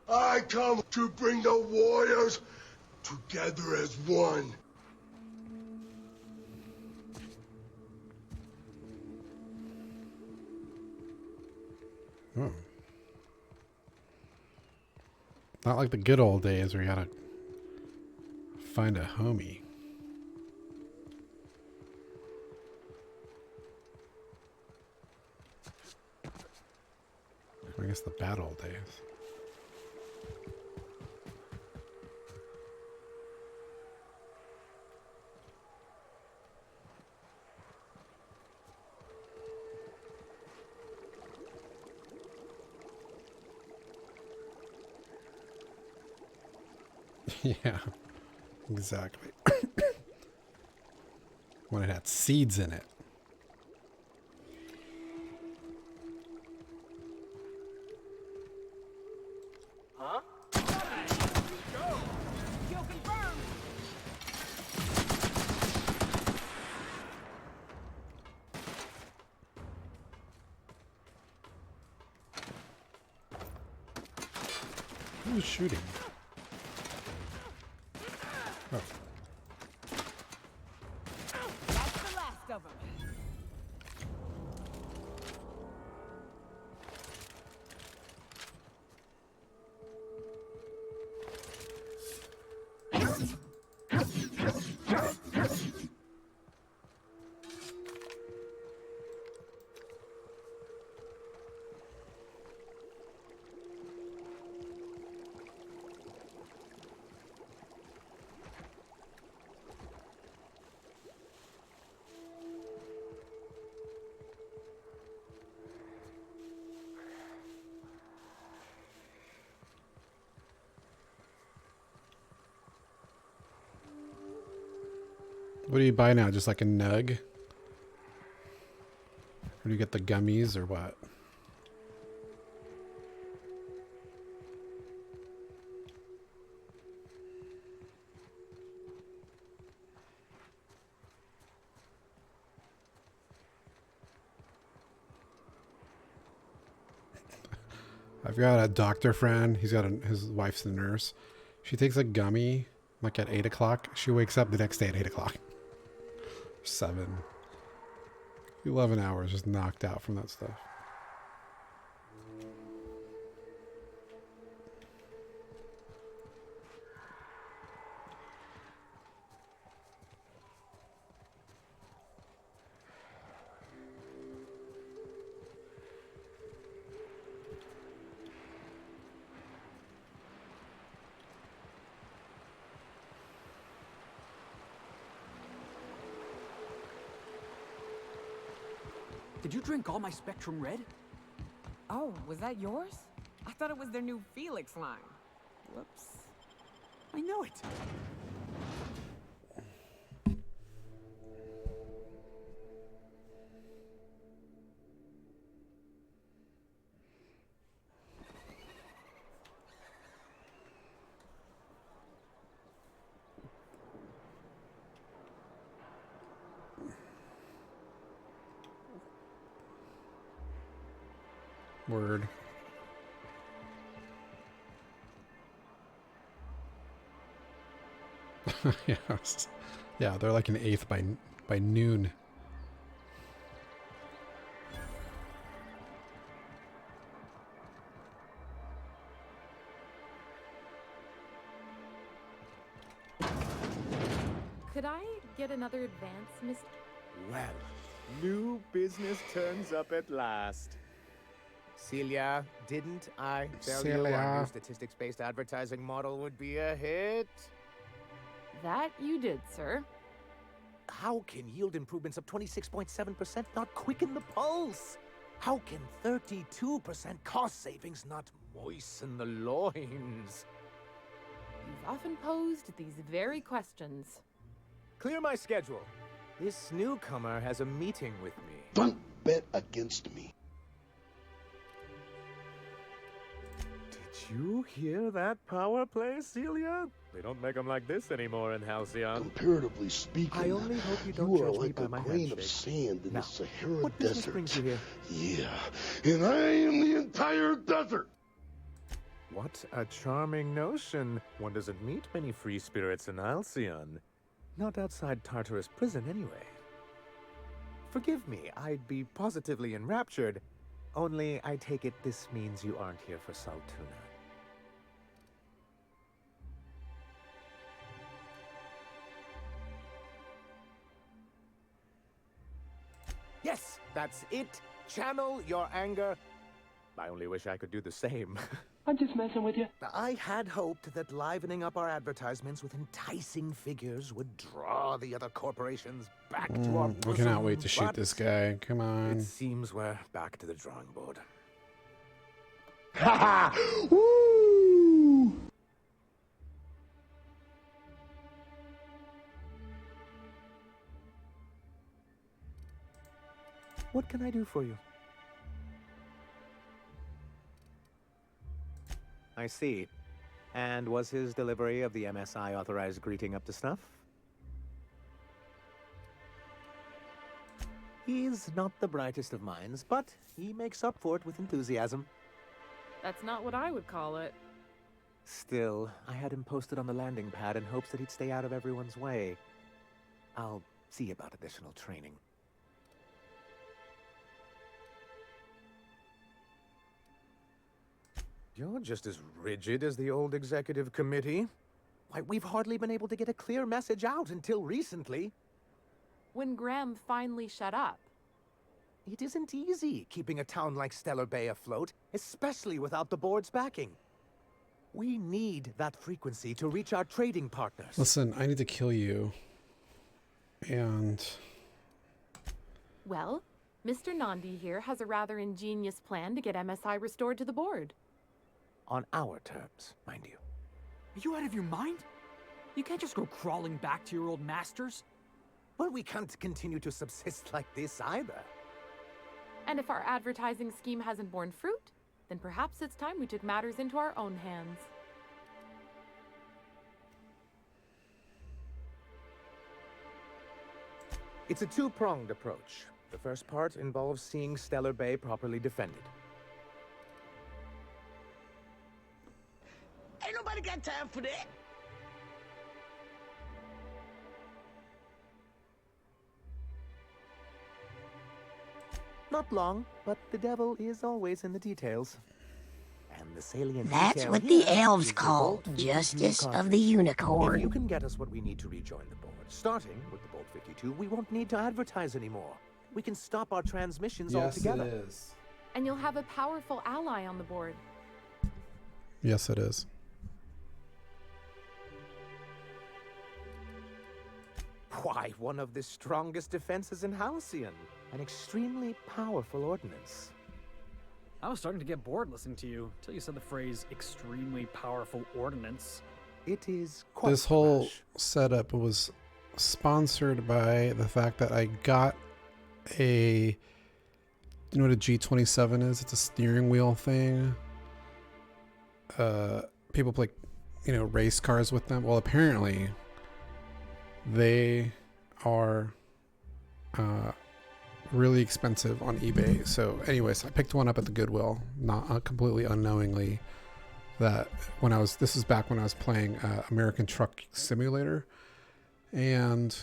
I come to bring the warriors together as one. Oh. Not like the good old days where you gotta find a homie. I guess the bad old days. Yeah, exactly. When it had seeds in it. Huh? Go! Kill confirmed! Who's shooting? Oh. That's the last of them. What do you buy now? Just like a nug? Or do you get the gummies or what? I've got a doctor friend. He's got his wife's a nurse. She takes a gummy like at 8 o'clock. She wakes up the next day at 8 o'clock. 7. 11 hours just knocked out from that stuff. Did you drink all my Spectrum Red? Oh, was that yours? I thought it was their new Felix line. Whoops. I know it. Word. Yes. Yeah, they're like an eighth by noon. Could I get another advance, Miss? Well, new business turns up at last. Celia, didn't I tell you our new statistics-based advertising model would be a hit? That you did, sir. How can yield improvements of 26.7% not quicken the pulse? How can 32% cost savings not moisten the loins? You've often posed these very questions. Clear my schedule. This newcomer has a meeting with me. Don't bet against me. Did you hear that power play, Celia? They don't make them like this anymore in Halcyon. Comparatively speaking, I only hope you don't you are judge me like by a my grain of handshake. sand in Now, the Sahara what business Desert. brings you here? Yeah, and I am the entire desert. What a charming notion. One doesn't meet many free spirits in Halcyon. Not outside Tartarus prison, anyway. Forgive me, I'd be positively enraptured. Only, I take it this means you aren't here for Saltuna. Yes, that's it. Channel your anger. I only wish I could do the same. I'm just messing with you. I had hoped that livening up our advertisements with enticing figures would draw the other corporations back to our I cannot wait bosom, to shoot but this guy. Come on. It seems we're back to the drawing board. Ha ha! Woo! What can I do for you? I see. And was his delivery of the MSI authorized greeting up to snuff? He's not the brightest of minds, but he makes up for it with enthusiasm. That's not what I would call it. Still, I had him posted on the landing pad in hopes that he'd stay out of everyone's way. I'll see about additional training. You're just as rigid as the old executive committee. Why, we've hardly been able to get a clear message out until recently. When Graham finally shut up. It isn't easy keeping a town like Stellar Bay afloat, especially without the board's backing. We need that frequency to reach our trading partners. Listen, I need to kill you. And... Well, Mr. Nandi here has a rather ingenious plan to get MSI restored to the board. On our terms, mind you. Are you out of your mind? You can't just go crawling back to your old masters. Well, we can't continue to subsist like this either. And if our advertising scheme hasn't borne fruit, then perhaps it's time we took matters into our own hands. It's a two-pronged approach. The first part involves seeing Stellar Bay properly defended. Ain't nobody got time for that. Not long, but the devil is always in the details. And the salient That's detail what here the elves is call Bolt 52 justice of cartridge. the unicorn. If you can get us what we need to rejoin the board, starting with the Bolt 52, we won't need to advertise anymore. We can stop our transmissions altogether. Yes, it is. And you'll have a powerful ally on the board. Yes, it is. Why, one of the strongest defenses in Halcyon. An extremely powerful ordnance. I was starting to get bored listening to you until you said the phrase extremely powerful ordnance. It is quite This whole setup was sponsored by the fact that I got a, you know what a G27 is? It's a steering wheel thing. People play, you know, race cars with them. Well, apparently they are really expensive on eBay. So anyways, I picked one up at the Goodwill, not completely unknowingly, that when I was, this is back when I was playing American Truck Simulator. And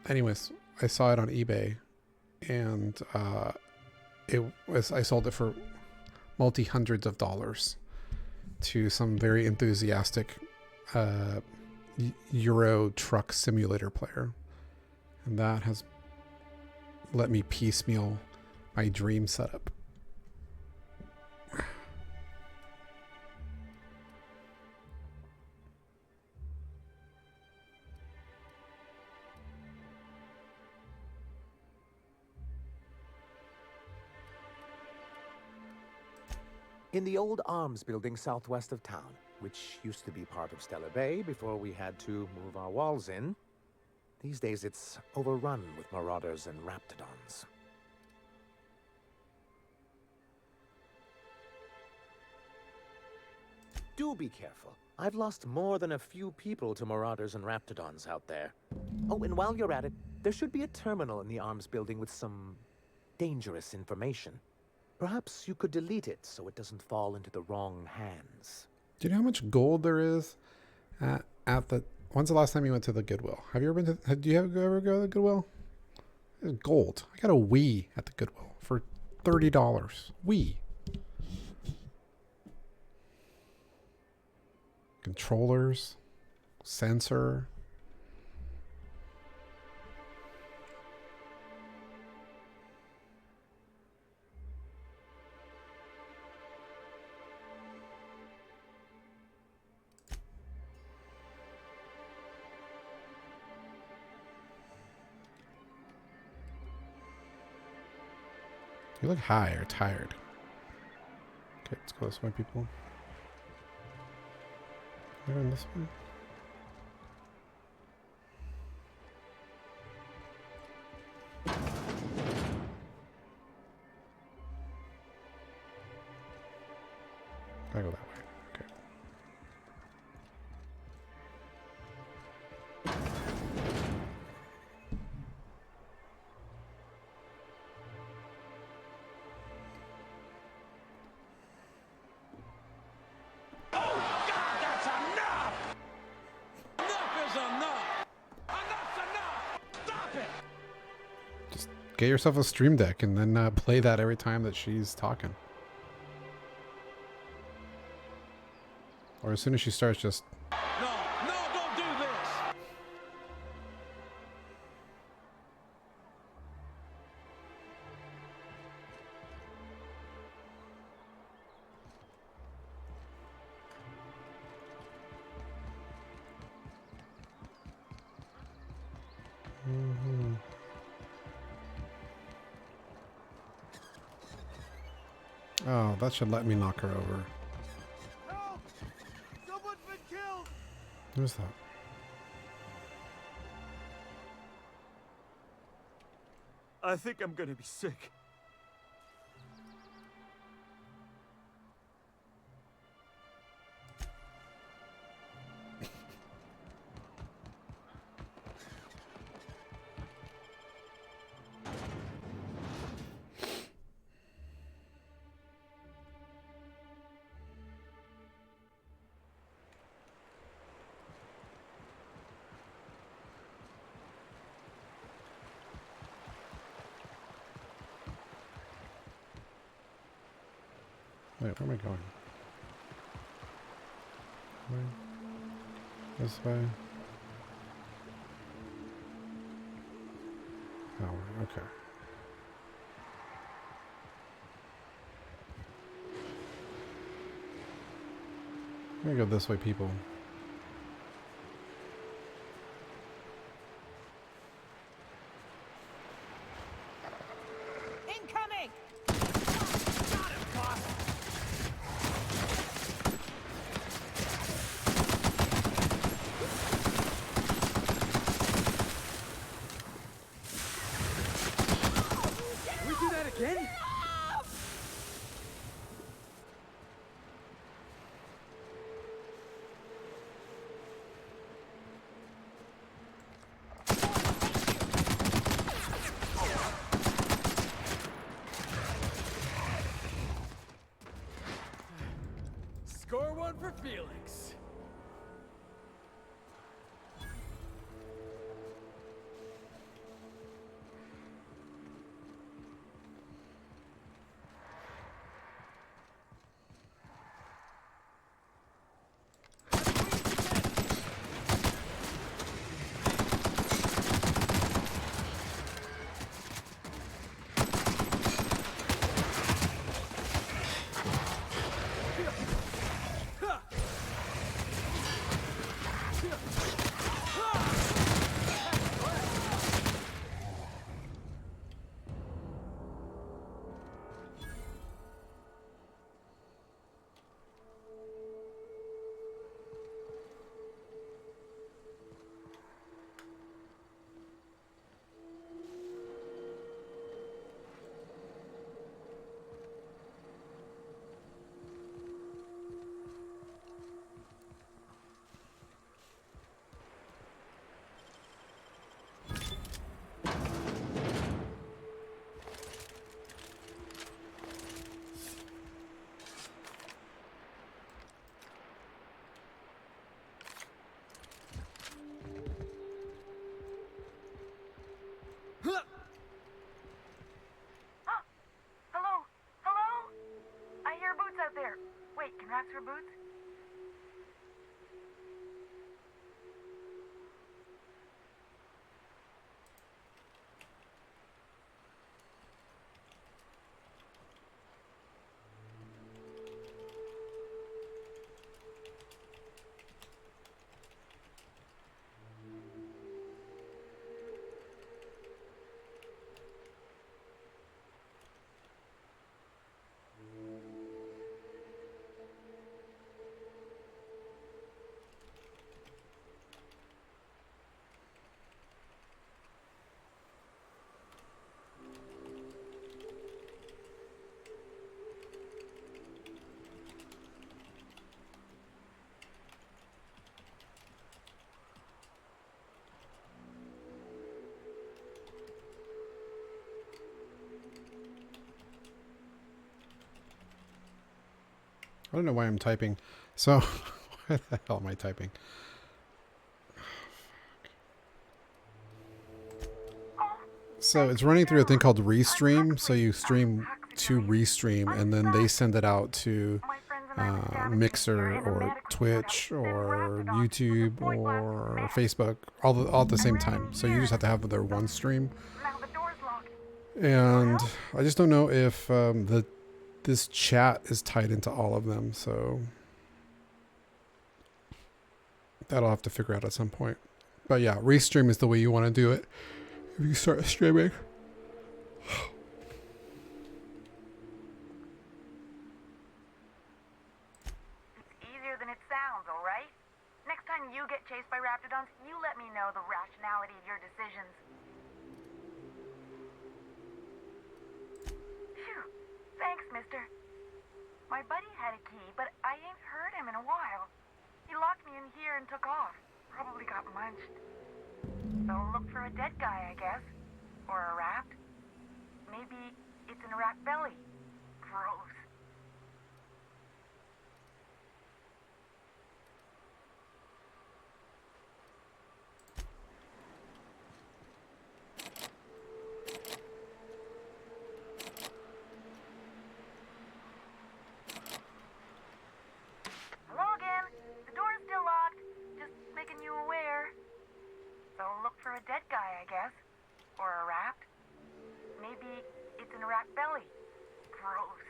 anyways, I saw it on eBay, and I sold it for multi-hundreds of dollars to some very enthusiastic Euro Truck Simulator player. And that has let me piecemeal my dream setup. In the old arms building southwest of town, which used to be part of Stellar Bay before we had to move our walls in, these days it's overrun with marauders and raptidons. Do be careful. I've lost more than a few people to marauders and raptidons out there. Oh, and while you're at it, there should be a terminal in the arms building with some dangerous information. Perhaps you could delete it so it doesn't fall into the wrong hands. Do you know how much gold there is at the... When's the last time you went to the Goodwill? Have you ever been to... Do you ever go to the Goodwill? There's gold. I got a Wii at the Goodwill for $30. Wii. Controllers. Sensor. You look high or tired. Okay, let's go this way, people. We're going this way. I go that way. Okay. Get yourself a stream deck and then play that every time that she's talking. Or as soon as she starts, just... No, don't do this! Mm-hmm. Oh, that should let me knock her over. Help! Someone's been killed! Who's that? I think I'm gonna be sick. Wait, where am I going? This way? Oh, okay. I'm gonna go this way, people. Felix. Hello? Hello? I hear boots out there. Wait, can rats wear boots? I don't know why I'm typing. So, why the hell am I typing? So it's running through a thing called Restream. So you stream to Restream, and then they send it out to Mixer or Twitch or YouTube or Facebook, all at the same time. So you just have to have their one stream. And I just don't know if this chat is tied into all of them. So that'll have to figure out at some point. But yeah, Restream is the way you want to do it if you start streaming. Easier than it sounds, all right? Next time you get chased by raptidons, you let me know the rationality of your decisions. Phew. Thanks, mister. My buddy had a key, but I ain't heard him in a while. He locked me in here and took off. Probably got munched. So look for a dead guy, I guess. Or a rat. Maybe it's in a rat belly. Gross. Hello again. The door is still locked. Just making you aware. So look for a dead guy, I guess. Or a rat. Maybe it's in a rat belly. Gross.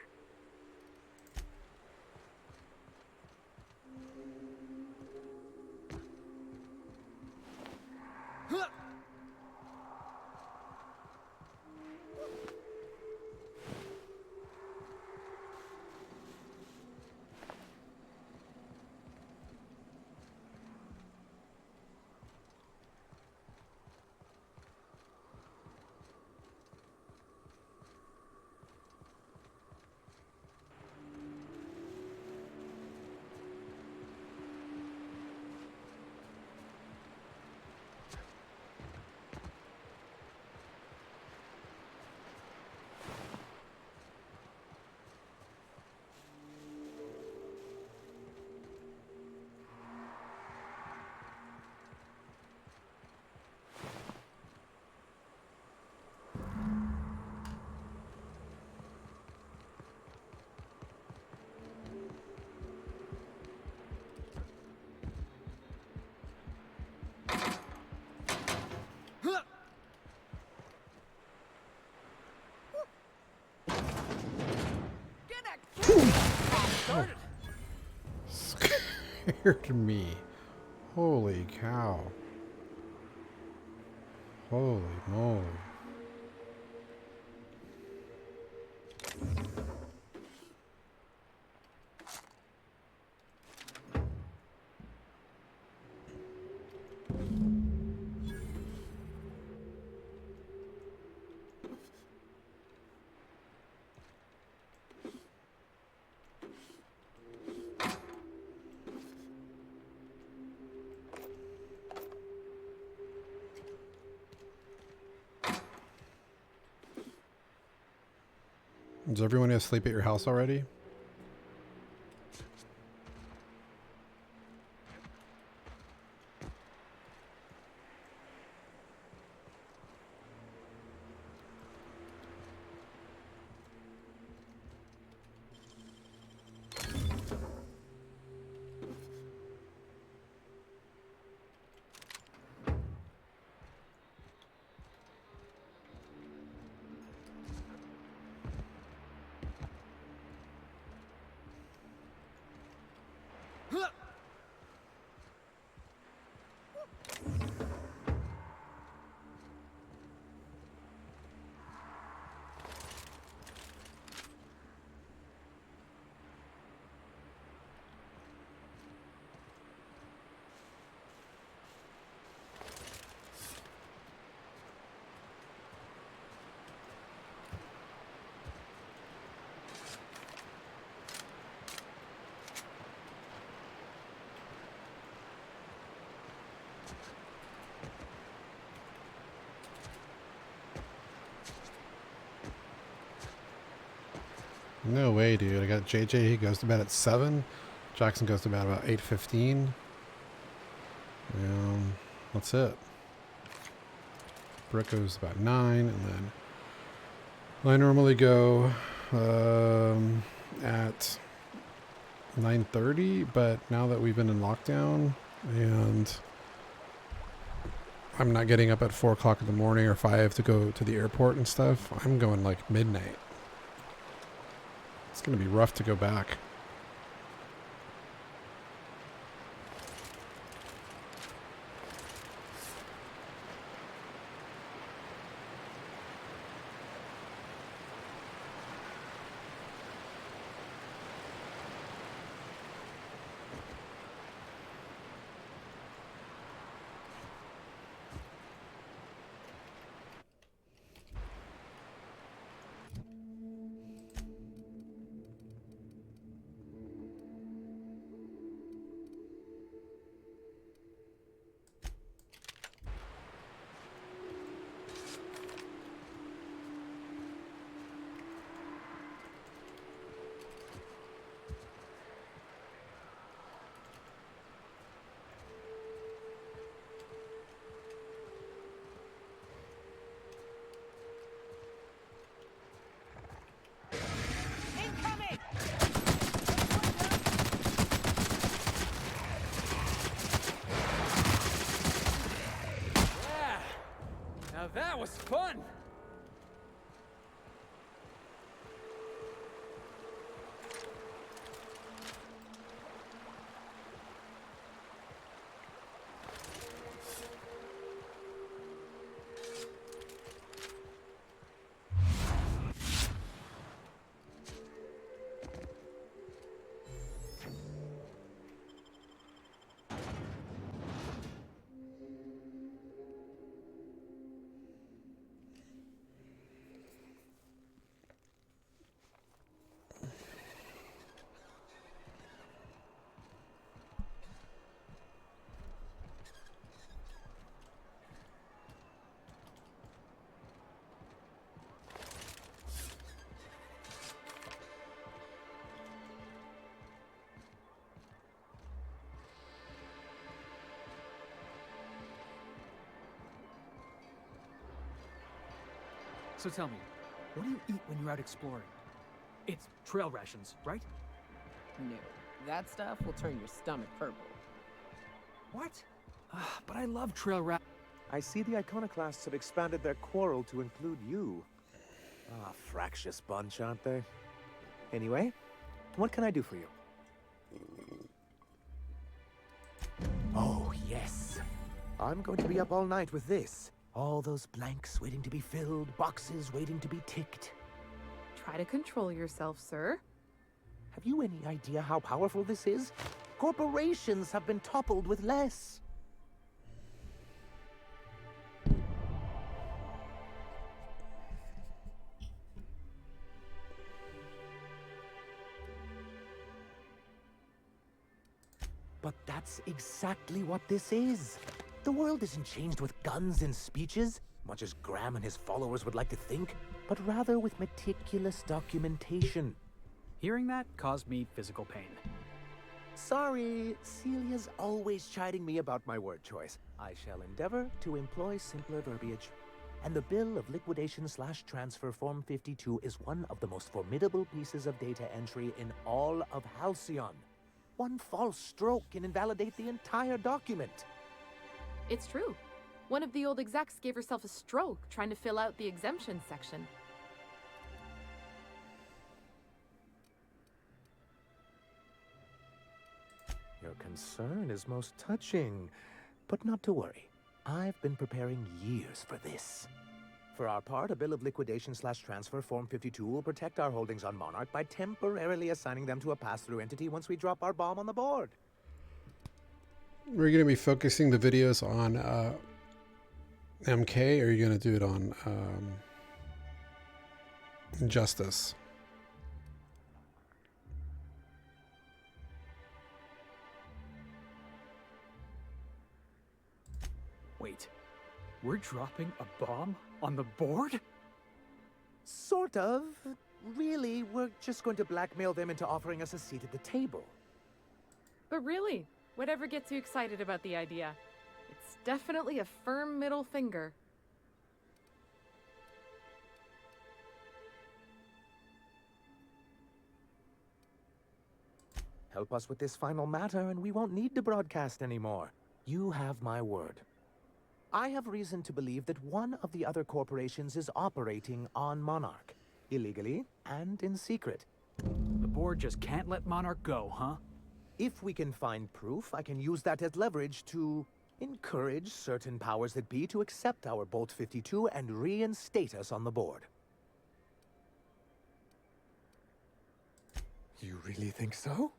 Scared me. Holy cow. Holy moly. Is everyone asleep at your house already? No way, dude. I got JJ. He goes to bed at 7. Jackson goes to bed about 8:15. That's it. Brick goes about 9, and then I normally go at 9:30. But now that we've been in lockdown and I'm not getting up at 4 o'clock in the morning or 5 to go to the airport and stuff, I'm going like midnight. It's going to be rough to go back. Now that was fun! So tell me, what do you eat when you're out exploring? It's trail rations, right? No, that stuff will turn your stomach purple. What? But I love trail rat. I see the iconoclasts have expanded their quarrel to include you. Ah, fractious bunch, aren't they? Anyway, what can I do for you? Oh, yes. I'm going to be up all night with this. All those blanks waiting to be filled, boxes waiting to be ticked. Try to control yourself, sir. Have you any idea how powerful this is? Corporations have been toppled with less. But that's exactly what this is. The world isn't changed with guns and speeches, much as Graham and his followers would like to think, but rather with meticulous documentation. Hearing that caused me physical pain. Sorry, Celia's always chiding me about my word choice. I shall endeavor to employ simpler verbiage. And the bill of liquidation/transfer Form 52 is one of the most formidable pieces of data entry in all of Halcyon. One false stroke can invalidate the entire document. It's true. One of the old execs gave herself a stroke trying to fill out the exemption section. Your concern is most touching, but not to worry. I've been preparing years for this. For our part, a bill of liquidation/transfer Form 52 will protect our holdings on Monarch by temporarily assigning them to a pass-through entity once we drop our bomb on the board. We're going to be focusing the videos on MK, or are you going to do it on Justice? Wait, we're dropping a bomb on the board? Sort of. Really, we're just going to blackmail them into offering us a seat at the table. But really, whatever gets you excited about the idea? It's definitely a firm middle finger. Help us with this final matter and we won't need to broadcast anymore. You have my word. I have reason to believe that one of the other corporations is operating on Monarch, illegally and in secret. The board just can't let Monarch go, huh? If we can find proof, I can use that as leverage to encourage certain powers that be to accept our Bolt 52 and reinstate us on the board. You really think so?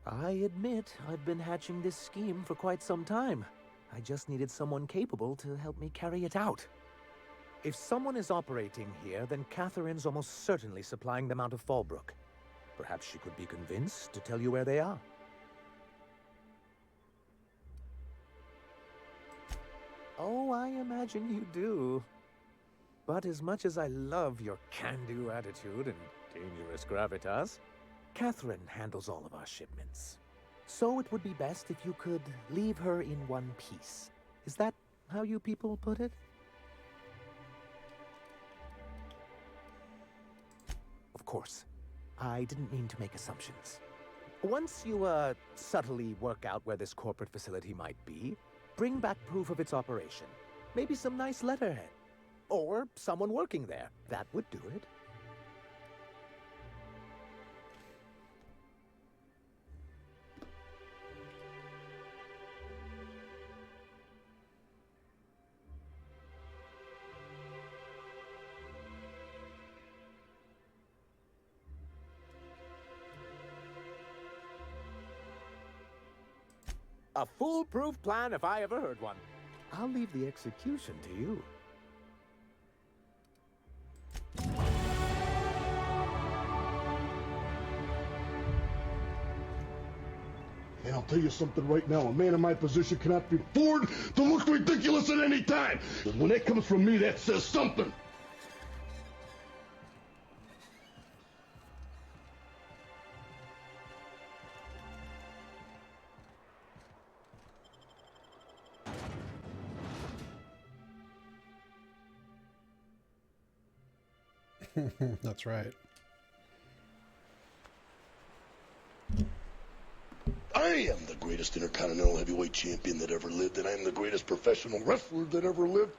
I admit I've been hatching this scheme for quite some time. I just needed someone capable to help me carry it out. If someone is operating here, then Catherine's almost certainly supplying them out of Fallbrook. Perhaps she could be convinced to tell you where they are. Oh, I imagine you do. But as much as I love your can-do attitude and dangerous gravitas, Catherine handles all of our shipments. So it would be best if you could leave her in one piece. Is that how you people put it? Of course. I didn't mean to make assumptions. Once you, subtly work out where this corporate facility might be, bring back proof of its operation. Maybe some nice letterhead. Or someone working there. That would do it. A foolproof plan if I ever heard one. I'll leave the execution to you. And I'll tell you something right now, a man in my position cannot be afford to look ridiculous at any time. Because when that comes from me, that says something. That's right. I am the greatest intercontinental heavyweight champion that ever lived, and I am the greatest professional wrestler that ever lived.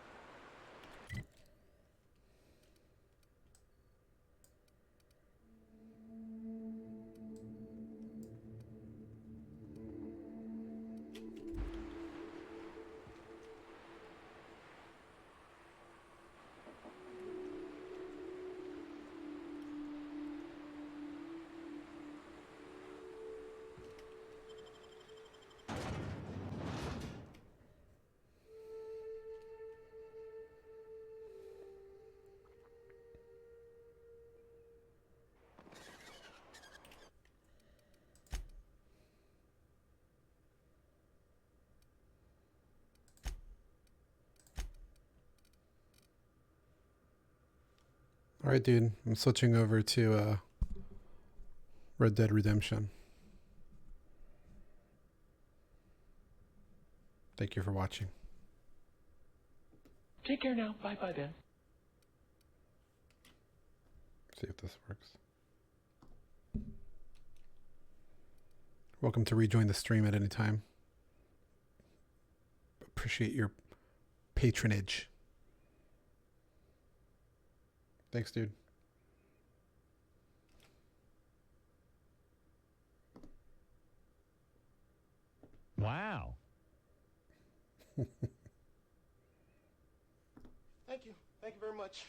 All right, dude. I'm switching over to Red Dead Redemption. Thank you for watching. Take care now. Bye-bye then. See if this works. Welcome to rejoin the stream at any time. Appreciate your patronage. Thanks, dude. Wow. Thank you. Thank you very much.